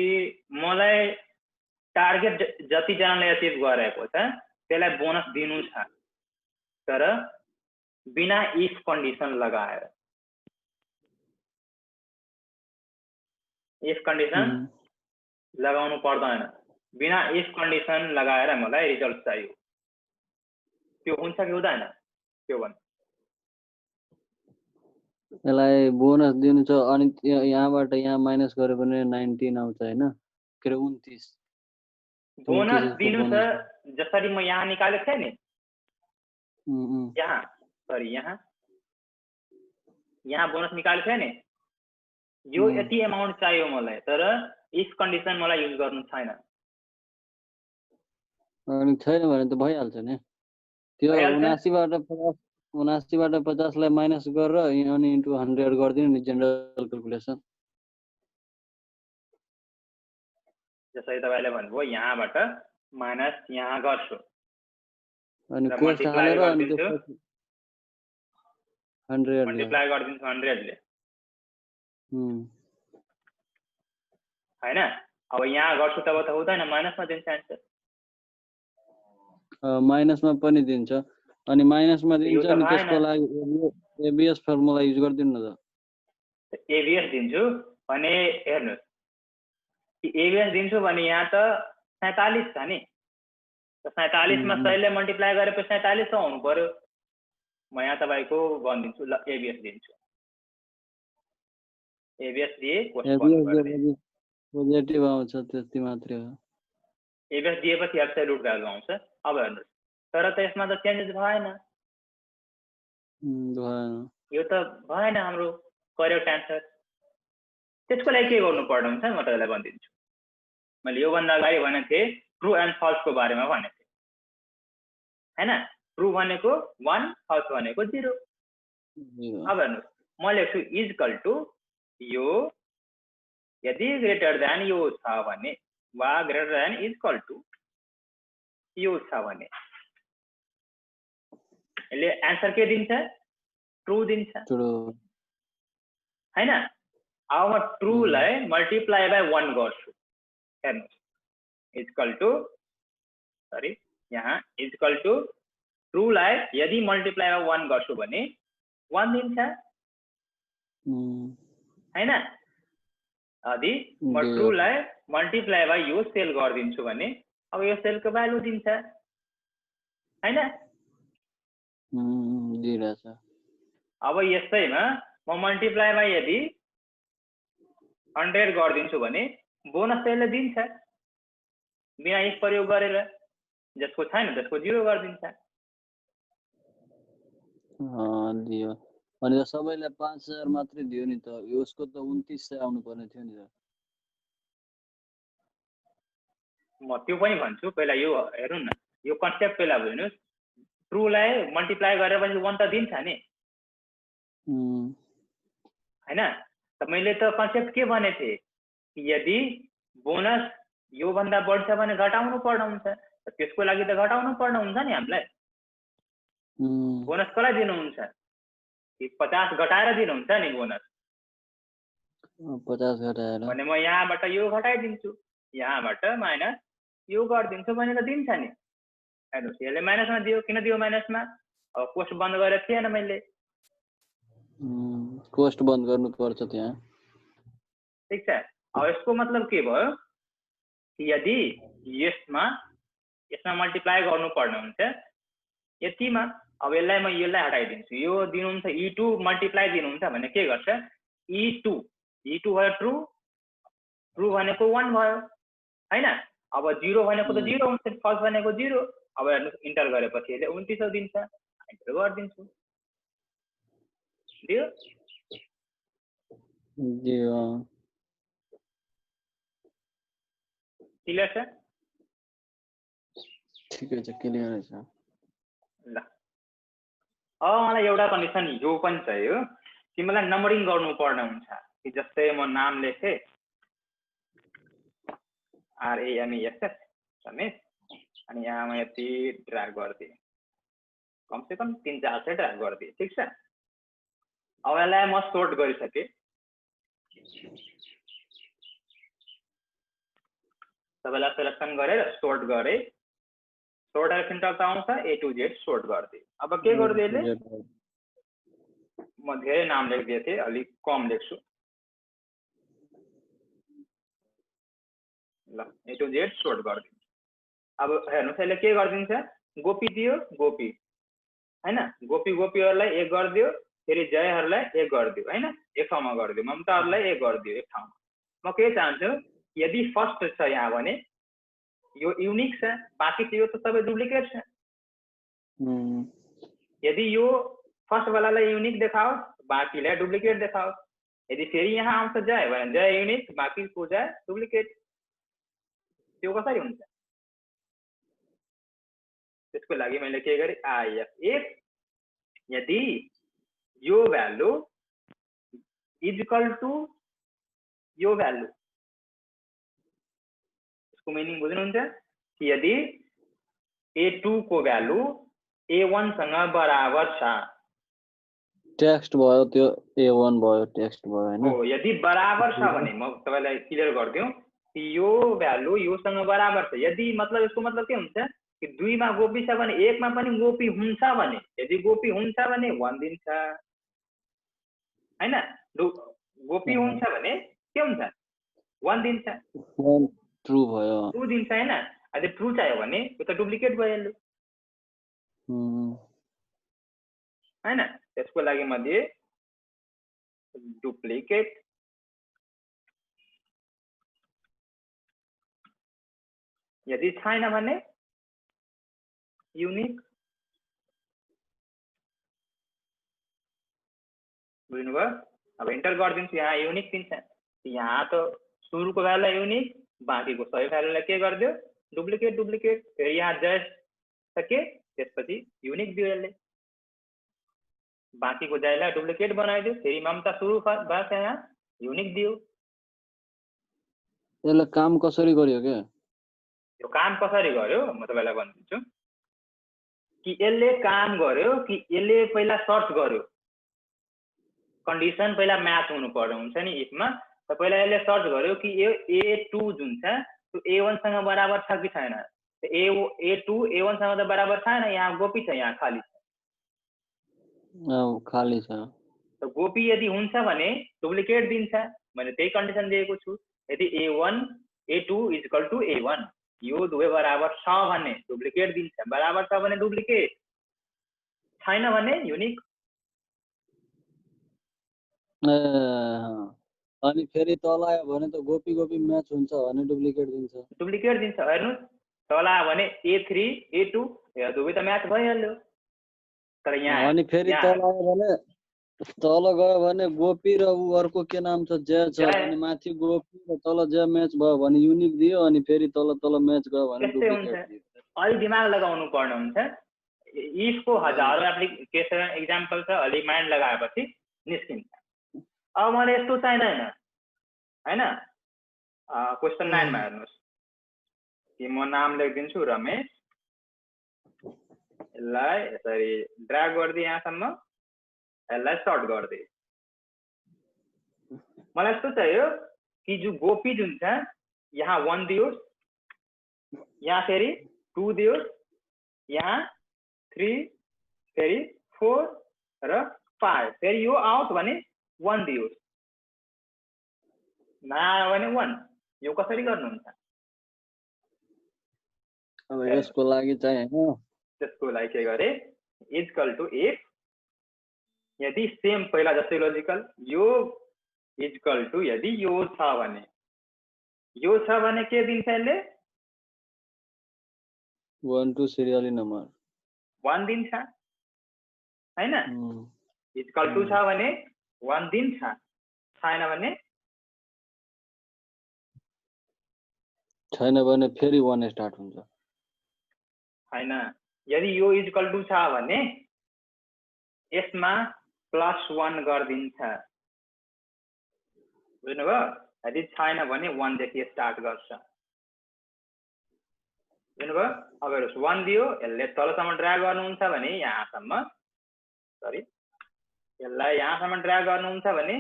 मलाई टार्गेट जतिजनाले अचिभ गरेको छ त्यसलाई बोनस दिनु छ, तर बिना इफ कन्डिसन लगाएर। इफ कन्डिसन लगाउनु पर्दैन, बिना इफ कन्डिसन लगाएर मलाई रिजल्ट चाहियो, त्यो हुन्छ कि हुँदैन? त्यो भन्नु। यसलाई बोनस दिनु छ अनि यहाँबाट यहाँ माइनस गरे भने 19 आउँछ हैन, के 29। बोनस दिनु छ जसरी म यहाँ निकालेको थिएँ नि, यहाँ सरी यहाँ बोनस निकालेको थिएँ नि, यो यति अमाउन्ट चाहियो मलाई, तर इफ कन्डिसन मलाई युज गर्नु छैन। अनि छैन भने त भइहाल्छ नि, त्यो 79 बाट 50 लाई माइनस गरेर अनि इन्टु 100 गरिदिनु नि जेनरल क्याल्कुलेसन। जसरी तपाईले भन्नुभयो यहाँबाट माइनस यहाँ गर्छु अनि कोस्ट हालेर अनि त्यो 100 मल्टिप्लाई गरिदिन्छु 100 ले हैन। अब यहाँ गर्छु तब त हुँदैन, माइनसमा दिन्छ आन्सर। माइनसमा पनि दिन्छ, अनि माइनसमा दिन्छ नि त्यसको लागि एबीएस फर्मुला युज गर्दिनु न त। एबीएस दिन्छु भने हेर्नुस्, एबीएस दिन्छु भने यहाँ त 47 छ नि, त 47 मा 100 ले मल्टिप्लाई गरेपछि 47 आउनु पर्यो। म यहाँ तपाईको भनिदिन्छु, ल एबीएस दिन्छु, एबीएस दिए पोजिटिभ आउँछ, त्यति मात्रै हो। एबीएस दिएपछि एब्सोल्युट भ्यालु आउँछ। अब हेर्नुस्, तर त यसमा त चेन्जेस भएन, यो त भएन हाम्रो करेक्ट आन्सर। त्यसको लागि के गर्नु पर्ने हुन्छ म तपाईलाई भनिदिन्छु। मैले यो भन्दा अगाडि भनेको थिएँ ट्रु एन्ड फल्स को बारेमा भनेको थिएँ हैन। ट्रु भनेको 1, फल्स भनेको 0। अब हेर्नुस्, म लेख्छु इक्वल टु यो यदि ग्रेटर देन यो छ भने वा ग्रेटर देन इक्वल टु यो छ भने यसले आन्सर के दिन्छ? ट्रु दिन्छ हैन। अब म ट्रु लाई मल्टिप्लाई बाइ 1 गर्छु, हेर्नुस् इक्वल टु सरी यहाँ इक्वल टु ट्रु लाई यदि मल्टिप्लाई बाइ 1 गर्छु भने 1 दिन्छ हैन। यदि म ट्रु लाई मल्टिप्लाई बाइ यो सेल गरिदिन्छु भने अब यो सेलको भ्यालु दिन्छ हैन। अब यस्तैमा म मल्टिप्लाई बाइ यदि 100 गरिदिन्छु भने बोनस त्यसले दिन्छ, बिना इफ प्रयोग गरेर। जसको छैन त्यसको 0 गरिदिन्छ। दियो अनि सबैलाई 5000 मात्रै दियो नि त, यसको त 2900 आउनु पर्ने थियो नि त। म त्यो पनि भन्छु। पहिला यो हेरौँ न, यो कन्सेप्ट पहिला बुझ्नुहोस्। ट्रुलाई मल्टिप्लाई गरेपछि 1 त दिन्छ नि हैन? त मैले त कन्सेप्ट के भनेको थिएँ कि यदि बोनस यो भन्दा बढी छ भने घटाउनु पर्ने हुन्छ। त्यसको लागि त घटाउनु पर्ने हुन्छ नि हामीलाई। बोनस कसलाई दिनुहुन्छ? कि 50 घटाएर दिनुहुन्छ नि बोनस? 50 घटाएर भने म यहाँबाट यो घटाइदिन्छु, यहाँबाट माइनस यो गरिदिन्छु भने त दिन्छ नि। हेर्नुहोस्, यसले माइनसमा दियो। किन दियो माइनसमा? अब कोस्ट बन्द गरेर थिएन मैले। कोस्ट बन्द गर्नु पर्छ त्यहाँ। ठीक छ। अब यसको मतलब के भयो कि यदि यसमा मल्टिप्लाई गर्नुपर्ने हुन्छ यतिमा, अब यसलाई म यसलाई हटाइदिन्छु। यो दिनुहुन्छ E2 मल्टिप्लाई दिनुहुन्छ भने के गर्छ? E2 भयो ट्रु, ट्रु भनेको 1 भयो हैन? अब 0 भनेको त 0 हुन्छ, फल्स भनेको 0। अब हेर्नुहोस्, इन्टर गरेपछि यसले 2900 दिन्छ। इन्टर गरिदिन्छु, दियो दियो। क्लियर छ? ठिकै छ, क्लियर छ। ल अब मलाई एउटा कन्डिसन यो पनि चाहियो कि मलाई नम्बरिङ गर्नु पर्ने हुन्छ। कि जस्तै म नाम लेखेँ RAMESS रमेश, अनि यहाँ म यति ड्र्याग गरिदिएँ, कमसेकम 3-4 चाहिँ ड्र्याग गरिदिएँ। ठिक छ। अब यसलाई म सोर्ट गरिसकेँ। सबैलाई सेलेक्सन गरेर सोर्ट गरेँ। सोर्ट एन्ड सिन्टैक्स आउँछ A to Z सोर्ट गरिदिएँ। अब के गरिदिएँ यसले? म धेरै नाम लेखिदिएको थिएँ, अलिक कम लेख्छु। ल A to Z सोर्ट गरिदिन्छु। अब हेर्नुहोस्, यसले के गरिदिन्छ? गोपी दियो, गोपी हैन? गोपीहरूलाई 1 गरिदियो, फेरि जयहरूलाई 1 गरिदियो हैन? एक ठाउँमा गरिदियो। ममताहरूलाई 1 गरिदियो एक ठाउँमा। म के चाहन्छु, यदि फर्स्ट छ यहाँ भने यो युनिक छ, बाँकी यो त सबै डुप्लिकेट छ। यदि यो फर्स्ट वालालाई युनिक देखाओस्, बाँकीलाई डुप्लिकेट देखाओस्। यदि फेरि यहाँ आउँछ जय भने जय युनिक, बाँकीको जय डुप्लिकेट। त्यो कसरी हुन्छ? त्यसको लागि मैले के गरेँ? if यदि यो भ्यालु इज इक्वल टु यो भ्यालु, यसको मिनिङ बुझ्नुहुन्छ? कि यदि A2 को भ्यालु A1 सँग बराबर छ। टेक्स्ट भयो, त्यो A1 भयो, टेक्स्ट भयो हैन? हो, यदि बराबर छ भने म तपाईलाई क्लियर गरिदिउँ कि यो भ्यालु योसँग बराबर छ। यदि मतलब यसको मतलब के हुन्छ कि 2 मा गोपी छ भने 1 मा पनि गोपी हुन्छ भने, यदि गोपी हुन्छ भने 1 दिन्छ हैन? गोपी हुन्छ भने के हुन्छ? 1 दिन्छ। ट्रु भयो। ट्रु दिन्छ हैन? यदि ट्रु चाहियो भने यो त डुप्लिकेट भइहाल्यो हैन? त्यसको लागि म दिए डुप्लिकेट। यदि छैन भने युनिक। बुझ्नुभयो? अब इन्टर गरिदिन्छु, यहाँ युनिक दिन्छ। यहाँ त सुरुको भ्यालुलाई युनिक, बाँकीको सबै भ्यालुलाई के गरिदियो? डुप्लिकेट। फेरि यहाँ जय सके, त्यसपछि युनिक दियो यसले, बाँकीको जयलाई डुप्लिकेट बनाइदियो। फेरि ममता सुरु भएको यहाँ युनिक दियो। यसले काम कसरी गर्यो के? यो काम कसरी गर्यो म तपाईलाई भनिदिन्छु। कि यसले काम गर्यो कि यसले पहिला सर्च गर्यो। कन्डिसन पहिला म्याच हुनु पर्ने हुन्छ नि इफमा। त पहिला यसले सर्च गर्यो कि यो A2 जुन छ त्यो A1 सँग बराबर छ कि छैन। A2 A1 सँग त बराबर छैन, यहाँ गोपी छ, यहाँ खाली छ। खाली छ। त गोपी यदि हुन्छ भने डुप्लिकेट दिन्छ। मैले त्यही कन्डिसन दिएको छु। यदि A2 is equal to A1, यो दुवै बराबर छ भने डुप्लिकेट दिन्छ, बराबर छ भने डुप्लिकेट, छैन भने युनिक। अनि फेरि तल आयो भने त गोपी म्याच हुन्छ भने डुप्लिकेट दिन्छ। हेर्नुहोस्, तल आयो भने A3 A2 यो दुवै त म्याच भइहाल्यो। तर यहाँ अनि फेरि तल आयो भने तल गयो भने गोपी र ऊ अर्को के नाम छ जय छ जय अनि माथि गोपी र तल जय म्याच भयो भने युनिक दियो अनि फेरि तल तल म्याच गयो भने त्यस्तै हुन्छ। डुप्लिकेट दियो। अलिक दिमाग लगाउनु पर्ने हुन्छ। इफको हजारौँ एप्लिकेसन इक्जाम्पल छ, अलिक माइन्ड लगाएपछि निस्किन्छ। अब मलाई यस्तो चाहिँदैन होइन। क्वेसन 9 मा हेर्नुहोस् कि म नाम लेखिदिन्छु रमेश, यसलाई यसरी ड्र्याग गरिदिएँ यहाँसम्म, यसलाई सर्ट गरिदिएँ। मलाई यस्तो चाहियो कि जो गोपी जुन छ यहाँ 1 दियोस्, यहाँ फेरि 2 दियोस्, यहाँ 3, फेरि 4 र 5, फेरि यो आओस् भने 1 दियोस्, नआयो भने 1। यो कसरी गर्नुहुन्छ? अब यसको लागि चाहिँ हैन, त्यसको लागि के गरे, इक्वल टु इफ यदि सेम पहिला जस्तै लजिकल, यो इक्वल टु यदि यो छ भने के दिन्छ यसले? 1 2 सिरियली नम्बर 1 दिन्छ हैन। इक्वल टु छ भने 1 दिन्छ, छैन भने फेरि 1 स्टार्ट हुन्छ हैन। यदि यो इक्वल टु छ भने यसमा +1 गरिदिन्छ, बुझ्नुभयो? यदि छैन भने 1 देखि स्टार्ट गर्छ, बुझ्नुभयो? अब हेर्नुहोस् 1 दियो, यसले तलसम्म ड्र्याग गर्नुहुन्छ भने यहाँसम्म, सरी यसलाई यहाँसम्म ड्र्याग गर्नुहुन्छ भने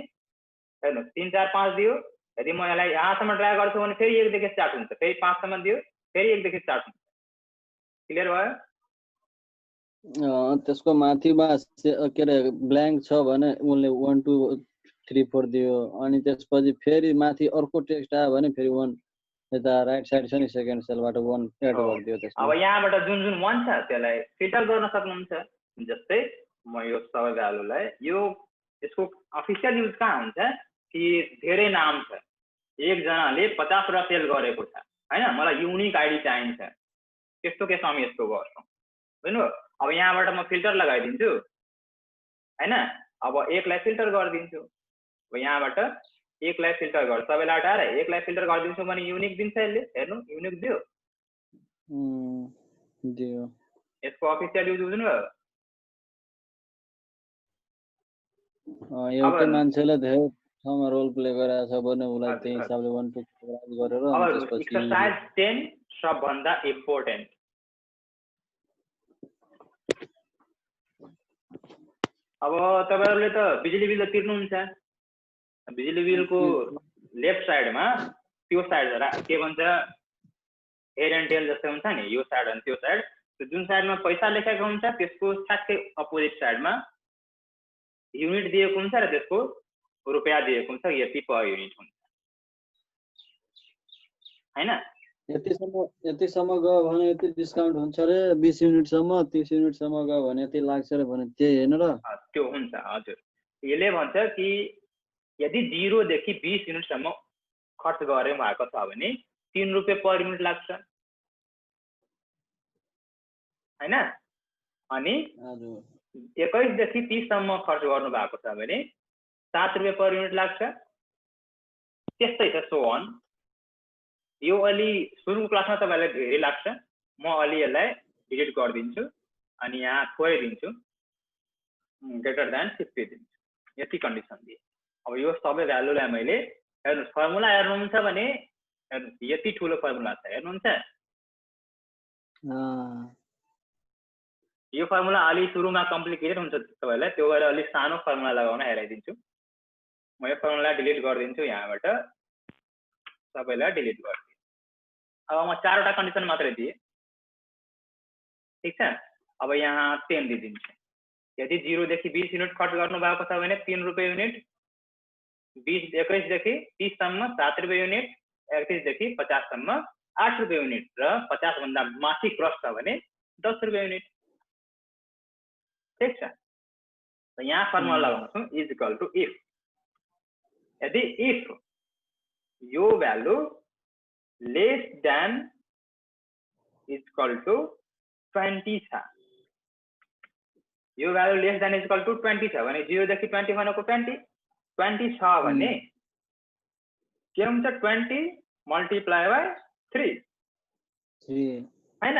हेर्नुहोस् 3 4 5 दियो। यदि म यसलाई यहाँसम्म ड्र्याग गर्छु भने फेरि 1 देखि स्टार्ट हुन्छ, फेरि 5 सम्म दियो, फेरि 1 देखि स्टार्ट हुन्छ। क्लियर भयो? त्यसको माथिमा के रे ब्ल्याङ्क छ भने उनले 1 2 3 4 दियो, अनि त्यसपछि फेरि माथि अर्को टेक्स्ट आयो भने फेरि 1 यता राइट साइड छ नि सेकेन्ड सेलबाट 1 एड गरिदियो त्यसमा। अब यहाँबाट जुन 1 छ त्यसलाई फिल्टर गर्न सक्नुहुन्छ। जस्तै म यो सबै भ्यालुलाई, यो यसको अफिसियल युज कहाँ हुन्छ कि धेरै नाम छ, एकजनाले 50 वटा सेल गरेको छ हैन, मलाई युनिक आइडी चाहिन्छ, त्यस्तो केसमा म यस्तो गर्छु, बुझ्नुभयो? अब यहाँबाट म फिल्टर लगाइदिन्छु हैन। अब 1 लाई फिल्टर गरिदिन्छु, अब यहाँबाट 1 लाई फिल्टर गर्छु, सबैलाई हटाएर 1 लाई फिल्टर गरिदिन्छु भने युनिक दिन्छ यसले। हेर्नु युनिक दियो, यसको अफिसियल युज बुझ्नुभयो? एउटै मान्छेले धेरै ठाउँमा रोल प्ले गरेछ भने उलाई त्यही हिसाबले 1 2 गरेर अनि त्यसपछि एक्सरसाइज 10 सबभन्दा इम्पोर्टेन्ट। अब तपाईहरुले त बिजुली बिल त तिर्नुहुन्छ, बिजुली बिलको लेफ्ट साइडमा त्यो साइड के भन्छ हेड एन्ड टेल जस्तै हुन्छ नि, यो साइड अनि त्यो साइड, जुन साइडमा पैसा लेखेको हुन्छ त्यसको ठ्याक्कै अपोजिट साइडमा युनिट दिएको हुन्छ र त्यसको रुपैयाँ दिएको हुन्छ, यति पर युनिट हुन्छ हैन। यतिसम्म गयो भने यति डिस्काउन्ट हुन्छ रे, 20 युनिटसम्म 30 युनिटसम्म गयो भने यति लाग्छ रे भने त्यही हैन र? त्यो हुन्छ हजुर। यसले भन्छ कि यदि 0 देखि 20 युनिटसम्म खर्च गरे भएको छ भने 3 रुपैयाँ पर युनिट लाग्छ हैन। अनि 21 देखि 30 सम्म खर्च गर्नु भएको छ भने 7 रुपैयाँ पर युनिट लाग्छ। त्यस्तै छ सो अन। यो अलि सुरुको क्लासमा तपाईलाई धेरै लाग्छ, म अलि यसलाई डिलिट गरिदिन्छु अनि यहाँ थोरै दिन्छु, ग्रेटर देन 50 दिन्छु, यति कन्डिसन दिए। अब यो सबै भ्यालुलाई मैले हेर्नुस् फर्मुला हेर्नुहुन्छ भने हेर्नुस् यति ठुलो फर्मुला छ, हेर्नुहुन्छ यो फर्मुला अलि सुरुमा कम्प्लिकेटेड हुन्छ तपाईलाई, त्यो भएर अलि सानो फर्मुला लगाउन हेराइदिन्छु। म यो फर्मुला डिलिट गरिदिन्छु, यहाँबाट सबैलाई डिलिट गरिदिन्छु। अब म 4 वटा कन्डिसन मात्रै दिए, ठीक छ। अब यहाँ 10 दिदिन्छु। यदि 0 देखि 20 युनिट खर्च गर्नु भएको छ भने 3 रुपैयाँ युनिट, 21 देखि 30 सम्म 7 रुपैयाँ युनिट, 31 देखि 50 सम्म 8 रुपैयाँ युनिट र 50 भन्दा माथि क्रस छ भने 10 रुपैयाँ युनिट, ठीक छ। यहाँ फर्मुला लगाउँछौँ इज इक्वल टु इफ, यदि इफ यो value less than is equal to 20 छ यो value less than equal to 20 छ भने 0 देखि 20 भनेको 20 छ भने के हुन्छ 20 मल्टिप्लाई बाइ 3 हैन।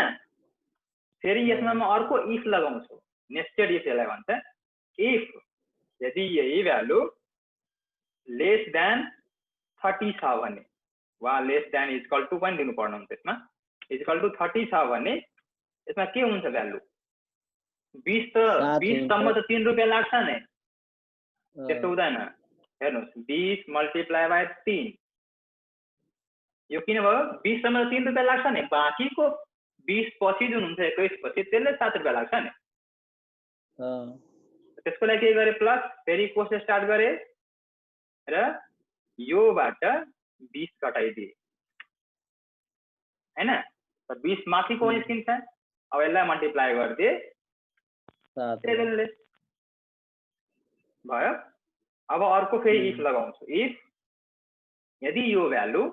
फेरि यसमा म अर्को इफ लगाउँछु, नेस्टेड इफ यसलाई भन्छ। इफ यदि यही भ्यालु लेस देन 30 छ भने वा लेस देन इक्वल टु पनि दिनु पर्ने हुन्छ यसमा, इक्वल टु 30 छ भने यसमा के हुन्छ भ्यालु 20 सम्म त 3 रुपैयाँ लाग्छ नि, त्यस्तो हुँदैन। हेर्नुहोस् 20 मल्टिप्लाई बाइ 3 यो किन भयो 20 सम्म त 3 रुपैयाँ लाग्छ नि, बाँकीको 20 पछि जुन हुन्छ 21 पछि त्यसले 7 रुपैयाँ लाग्छ नि। त्यसको लागि के गरे प्लस फेरि कोस्ट स्टार्ट गरे र योबाट 20 घटाइदिए हैन। 20 माथिको निस्किन्छ, अब यसलाई मल्टिप्लाई गरिदिए 7 ले भयो। अब अर्को फेरि इफ लगाउँछु। इफ यदि यो value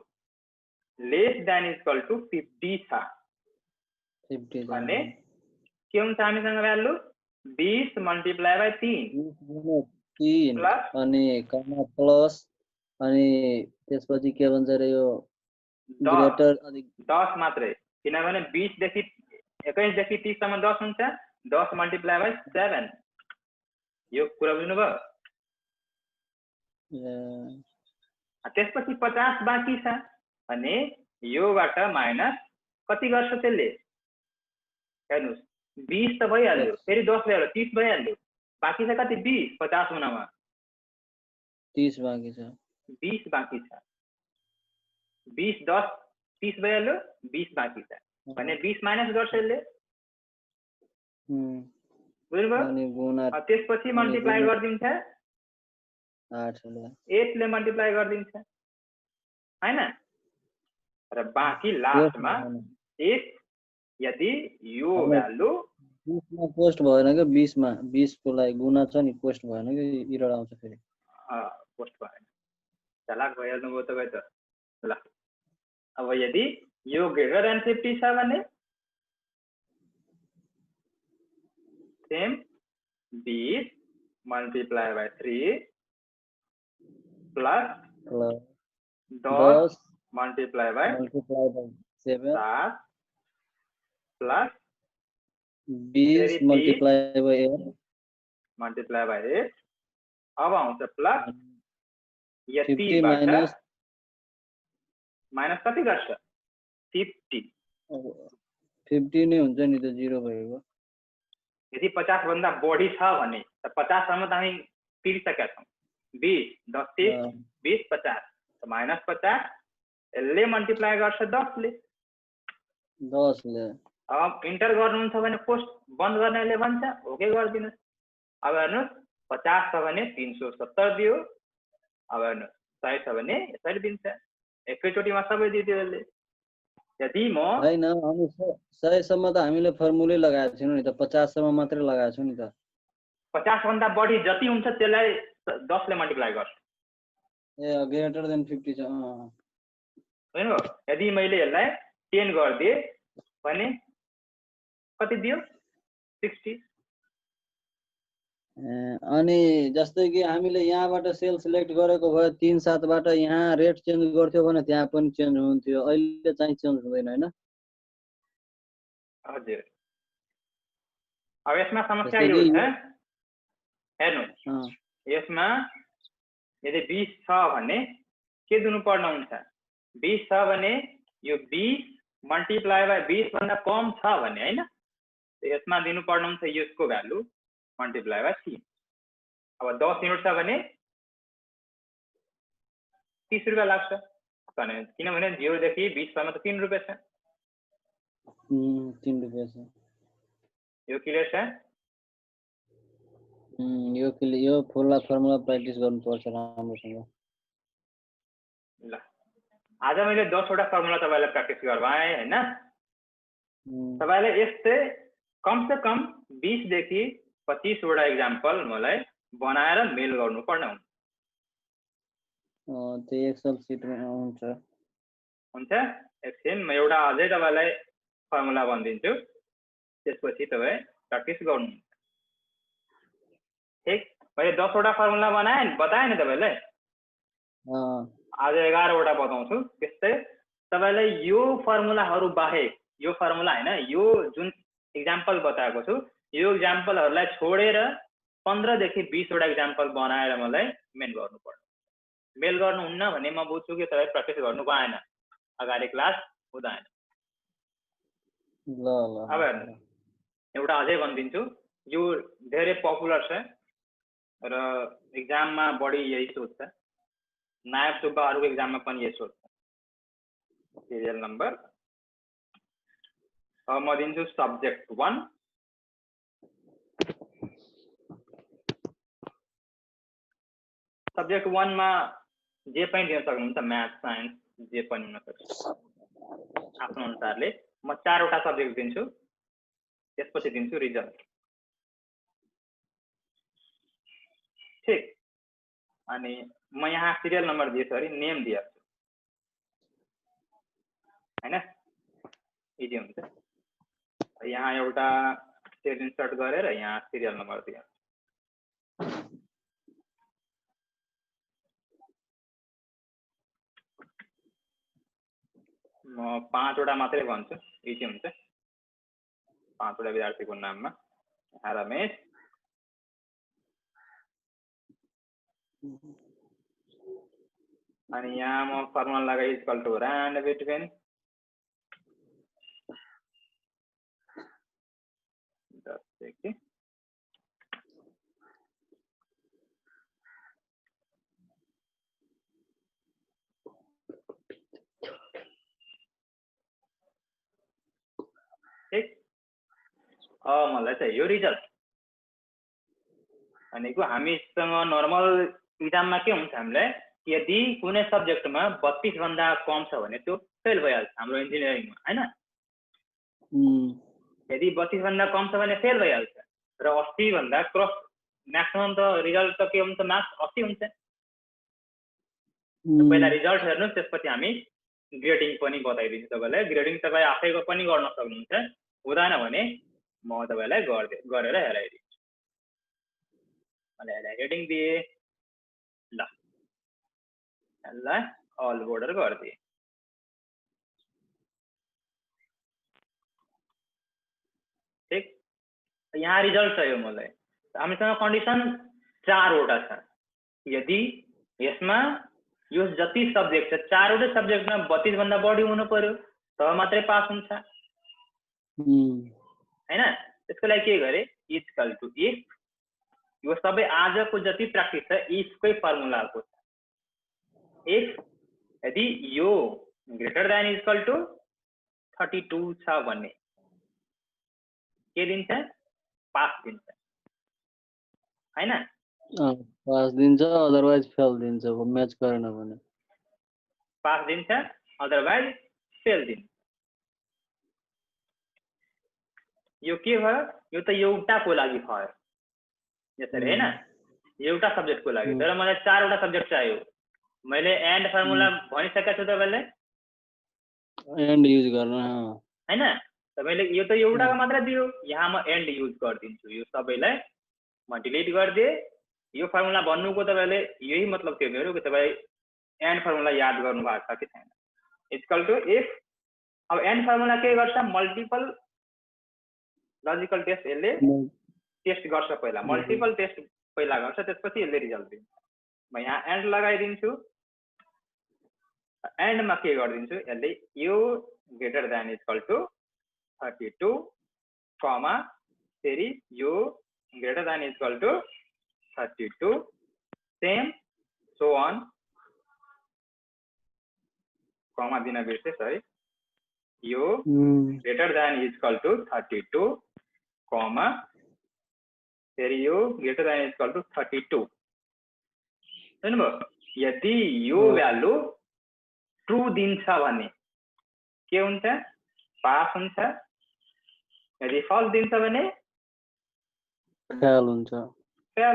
less than equal to 50 छ भने के हुन्छ हामीसँग भ्यालु 20 मल्टिप्लाई बाइ 3 प्लस अनि प्लस अनि त्यसपछि के भन्छ रे यो ग्रेटर 10 मात्रै, किनभने 20 देखि 21 देखि 30 सम्म 10 हुन्छ, 10 मल्टिप्लाई बाइ 7 यो कुरा बुझ्नुभयो। त्यसपछि 50 बाँकी छ भने योबाट माइनस कति गर्छ त्यसले हेर्नुहोस् 20 त भइहाल्यो, फेरि 10 भइहाल्यो 30 भइहाल्यो, बाँकी छ कति 20, 50 हुनमा 30 बाँकी छ, 20 बाँकी छ, 20 10 30 भइहाल्यो, 20 बाँकी छ भने 20 माइनस गर्छ यसले, बुझ्नुभयो। त्यसपछि मल्टिप्लाई गरिदिन्छ 8 ले मल्टिप्लाई गरिदिन्छ हैन, र बाँकी लास्टमा इफ यदि यो भ्यालु 20 मा पोस्ट भएन के 20 मा 20 को लागि गुणा छ नि पोस्ट भएन के एरर आउँछ फेरि। पोस्ट भएन, चलाक भइहाल्नु भयो तपाईँ त। ल अब यदि यो ग्रेटर देन 50 छ भने same 20 multiply by 3 plus 10 multiply by 7 plus 20 multiply by 8 multiply by 8 अब आउँछ प्लस यति माइनस कति गर्छ 50 नै हुन्छ नि त 0 भएको। यदि 50 भन्दा बढी छ भने त 50 सम्म त हामी तिरिसकेका छौँ, 20 10 30 20 50 माइनस 50 यसले मल्टिप्लाई गर्छ 10 ले। अब इन्टर गर्नुहुन्छ भने पोस्ट बन्द गर्नेले भन्छ ओके गरिदिनुहोस्। अब हेर्नुहोस् 50 छ भने 370 दियो, अब हेर्नुहोस् 100 छ भने यसरी दिन्छ, एकैचोटिमा सबै दिदियो यसले। यदि म हैन अनि 100 सम्म त हामीले फर्मुलै लगाएको छैनौँ नि त, 50 सम्म मात्रै लगाएको छौँ नि त। 50 भन्दा बढी जति हुन्छ त्यसलाई 10 ले मल्टिप्लाई गर्छ। ए ग्रेटर देन 50 छ हैन। यदि मैले यसलाई 10 गरिदिए भने कति दियो 60। अनि जस्तै कि हामीले यहाँबाट सेल सिलेक्ट गरेको भए 3-7 बाट यहाँ रेट चेन्ज गर्थ्यो भने त्यहाँ पनि चेन्ज हुन्थ्यो, अहिले चाहिँ चेन्ज हुँदैन हैन। हजुर अब यसमा समस्या यो छ, हेर्नुहोस् यसमा यदि 20 छ भने के दिनु पर्ने हुन्छ, 20 छ भने यो 20 मल्टिप्लाई बाइ 20 भन्दा कम छ भने हैन, यसमा दिनु पर्ने हुन्छ यसको भ्यालु मल्टिप्लाई बाइ 3। अब 10 युनिट छ भने 30 रुपैयाँ लाग्छ, किनभने 0 देखि 20 सम्म त 3 रुपैयाँ छ। 3 रुपैयाँ छ। यो क्लियर छ? यो फुल्ला फर्मुला प्र्याक्टिस गर्नुपर्छ राम्रोसँग। ल आज मैले 10 वटा फर्मुला तपाईलाई प्र्याक्टिस गराएँ हैन। तपाईले यस्तै कम से कम 20 देखि 25 वटा एक्जाम्पल मलाई बनाएर मेल गर्नुपर्ने हुन्छ। त्यो एक्सेल सिटमा हुन्छ। एकछिन म एउटा अझै तपाईलाई फर्मुला भनिदिन्छु, त्यसपछि तपाई प्र्याक्टिस गर्नु। ठिक मैले 10 वटा फर्मुला बनाएँ बताएँ नि तपाईले आज 11 वटा बताउँछु त्यस्तै तपाईलाई यो फर्मुलाहरु बाहेक यो फर्मुला हैन यो जुन एक्जाम्पल बताएको छु यो एक्जाम्पलहरुलाई छोडेर 15 देखि 20 वटा एक्जाम्पल बनाएर मलाई मेल गर्नु पर्छ मेल गर्नुहुन्न भने म बुझ्छु कि तपाई प्र्याक्टिस गर्नु भएन अगाडि क्लास हुँदैन ल ल अब एउटा अझै भनिदिन्छु यो धेरै पपुलर छ र एक्जाममा बढी यही सोध्छ नायब सुब्बाहरुको एक्जाममा पनि यही सोध्छ सिरियल नम्बर अब म दिन्छु सब्जेक्ट 1 सब्जेक्ट 1 मा जे पनि दिन सक्नुहुन्छ म्याथ साइन्स जे पनि हुन सक्छ आफ्नो अनुसारले म 4 वटा सब्जेक्ट दिन्छु त्यसपछि दिन्छु रिजल्ट ठीक अनि म यहाँ सिरियल नम्बर दिएसरी नेम दिएको छु हैन इजी हुन्छ यहाँ एउटा सेल इन्सर्ट गरेर यहाँ सिरियल नम्बर दिएको म 5 वटा मात्रै भन्छु इजी हुन्छ 5 वटा विद्यार्थीको नाममा रमेश अनि यहाँ म फर्मुला लगाए इक्वल टु र्यान्ड बिट्विन ठीक मलाई चाहिँ यो रिजल्ट भनेको हामीसँग नर्मल इक्जाममा के हुन्छ हामीलाई यदि कुनै सब्जेक्टमा 32 भन्दा कम छ भने त्यो फेल भइहाल्छ हाम्रो इन्जिनियरिङमा हैन यदि 32 भन्दा कम छ भने फेल भइहाल्छ र 80 भन्दा क्रस म्याक्सिमम त रिजल्ट त के हुन्छ मार्क्स 80 हुन्छ पहिला रिजल्ट हेर्नुस् त्यसपछि हामी ग्रेडिङ पनि बताइदिन्छु तपाईलाई ग्रेडिङ तपाई आफैको पनि गर्न सक्नुहुन्छ हुँदैन भने म तपाईलाई गरेर हेराइदिन्छु मलाई ग्रेडिङ दिए ल अल बोर्डर गरिदिए ठीक यहाँ रिजल्ट चाहियो मलाई हामीसँग कन्डिसन 4 वटा छ यदि यसमा यो जति सब्जेक्ट छ 4 वटा सब्जेक्टमा 32 भन्दा बढी हुनु पर्यो तब मात्रै पास हुन्छ हैन त्यसको लागि के गरे इक्वल टु इफ यो सबै आजको जति प्र्याक्टिस छ इफकै फर्मुलाको छ इफ यदि यो ग्रेटर देन इक्वल टु 32 छ भने के दिन्छ पास दिन्छ हैन पास दिन्छ अदरवाइज फेल दिन्छ म्याच गरेन भने पास दिन्छ अदरवाइज फेल दिन्छ यो के भयो यो त एउटाको लागि भयो यसरी हैन एउटा सब्जेक्टको लागि तर मलाई 4 वटा सब्जेक्ट चाहियो मैले एन्ड फर्मुला भनिसकेको छु तपाईलाई एन्ड युज गर्न हैन तपाईले यो त एउटाको मात्र दियो यहाँ म एन्ड युज गर्दिन्छु यो सबैलाई म डिलिट गर्दिए यो फर्मुला भन्नुको तपाईले यही मतलब थियो मेरो कि तपाई एन्ड फर्मुला याद गर्नु भएको छ कि छैन इक्वल टु इफ अब एन्ड फर्मुला के गर्छ मल्टिपल लजिकल टेस्ट यसले टेस्ट गर्छ पहिला मल्टिपल टेस्ट पहिला गर्छ त्यसपछि यसले रिजल्ट दिन्छ म यहाँ एन्ड लगाइदिन्छु एन्डमा के गरिदिन्छु यसले यो greater than equal to 32 comma फेरि यो greater than equal to 32 same so on comma दिन बिर्से सरी यो greater than equal to 32 comma फेरि यो ग्रेटर देन इक्वल टु 32 हेर्नुभयो यदि यो भ्यालु ट्रु दिन्छ भने के हुन्छ पास हुन्छ यदि फल्स दिन्छ भने फेल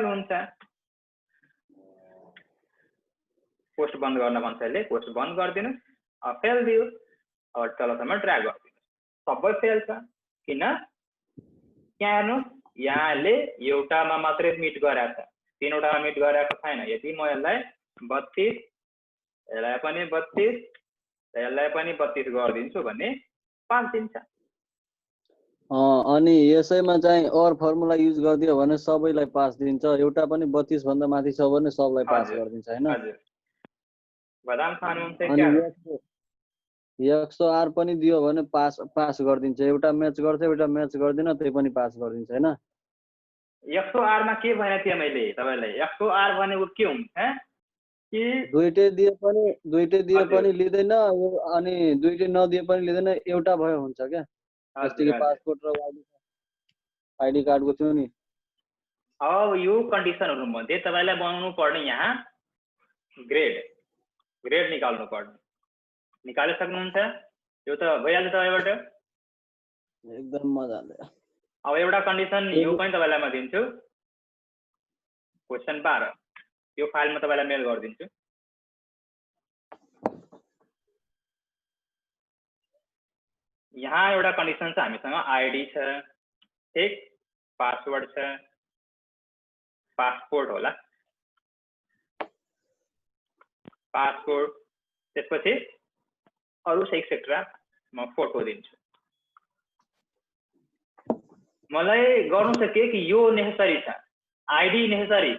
हुन्छ पोस्ट बन्द गर्न भन्छ यसले पोस्ट बन्द गरिदिनु फेल दियो अब तलसम्म ड्र्याग गरिदिनु सबै फेल छ किन यहाँ हेर्नु यहाँले एउटामा मात्रै मिट गरेको छ, तीनवटामा मिट गरेको छैन। यदि म यसलाई 32 यसलाई पनि 32 यसलाई पनि 32 गरिदिन्छु भने पास दिन्छ। अनि यसैमा चाहिँ और फर्मुला युज गरिदियो भने सबैलाई पास दिन्छ। एउटा पनि 32 भन्दा माथि छ भने सबलाई पास गरिदिन्छ हैन। हजुर बदाम खानुहुन्छ अनि क्या? एक्स आर पनि दियो भने पास गरिदिन्छ। एउटा म्याच गर्छ एउटा म्याच गर्दैन त्यही पनि पास गरिदिन्छ हैन। 108 मा के भने थियो मैले तपाईलाई? 108 भनेको के हुन्छ कि दुईटै दिए पनि लिँदैन अनि दुईटै नदिए पनि लिँदैन, एउटा भयो हुन्छ क्या। जस्तै कि पासपोर्ट र आइडी कार्डको थियो नि। अब यो कन्डिसनहरु मध्ये तपाईलाई बनाउनु पर्ने यहाँ ग्रेड निकाल्नु पर्ने। निकाले सक्नुहुन्छ? यो त भइहाल्छ तपाईबाट एकदम मजाले। अब एउटा कन्डिसन यो पनि तपाईलाई म दिन्छु। क्वेशन 12 यो फाइलमा तपाईलाई मेल गरिदिन्छु। यहाँ एउटा कन्डिसन छ, हामीसँग आईडी छ, ठीक, पासवर्ड छ, पासपोर्ट होला, पासपोर्ट, त्यसपछि अरु एक्सेट्रा म फोटो दिन्छु। मलाई गर्नु छ के कि यो नेसेसरी छ, आईडी नेसेसरी,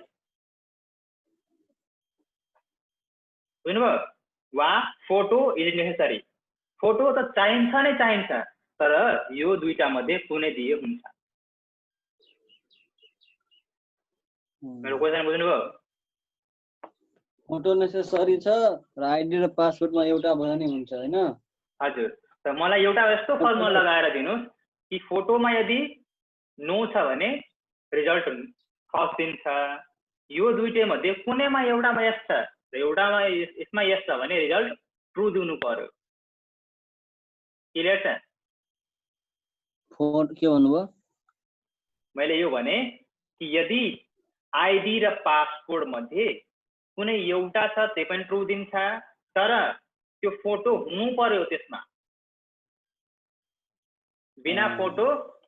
बुझ्नुभयो? वा फोटो इज नेसेसरी। फोटो त चाहिन्छ नै चाहिन्छ, तर यो दुईटा मध्ये कुनै दिए हुन्छ। मेरो क्वेशन बुझ्नुभयो? फोटो नेसेसरी छ र आईडी र पासवर्डमा एउटा भयो नि हुन्छ हैन? हजुर। त मलाई एउटा यस्तो फर्मुला लगाएर दिनुस् कि फोटोमा यदि नो छ भने रिजल्ट फल्स दिन्छ। यो दुईटै मध्ये कुनैमा एउटामा यस छ र एउटामा यसमा यस छ भने रिजल्ट ट्रू दिनु पर्यो। क्लियर छ? फोटो के भन्नुभयो? मैले यो भने कि यदि आईडी र पासपोर्ट मध्ये कुनै एउटा छ त्यही पनि ट्रू दिन्छ, तर त्यो फोटो हुनु पर्यो त्यसमा। बिना फोटो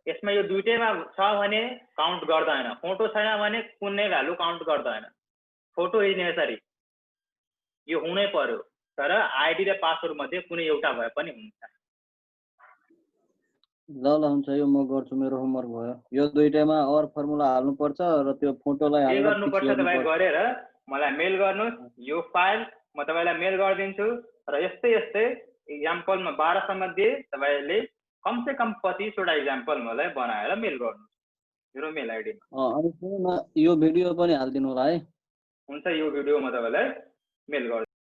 यसमा यो दुईटैमा छ भने काउन्ट गर्दैन, फोटो छैन भने कुनै भ्यालु काउन्ट गर्दैन। फोटो इज नेसेसरी, यो हुनै पर्यो, तर आईडी र पासवर्ड मध्ये कुनै एउटा भए पनि हुन्छ। ल हुन्छ, यो म गर्छु, मेरो होमवर्क भयो। यो दुईटैमा और फर्मुला हाल्नु पर्छ र त्यो फोटोलाई के गर्नु पर्छ तपाई गरेर मलाई मेल गर्नुस्। यो फाइल म तपाईलाई मेल गरिदिन्छु र यस्तै एक्जाम्पलमा 12 सम्म दिए तपाईले कम से कम 25 वटा एक्जाम्पल मलाई बनाएर मेल गर्नुस् मेरो मेल आईडीमा। अनि यो भिडियो पनि हाल्दिनु होला है? हुन्छ, यो भिडियो म तपाईलाई मेल गर्छु।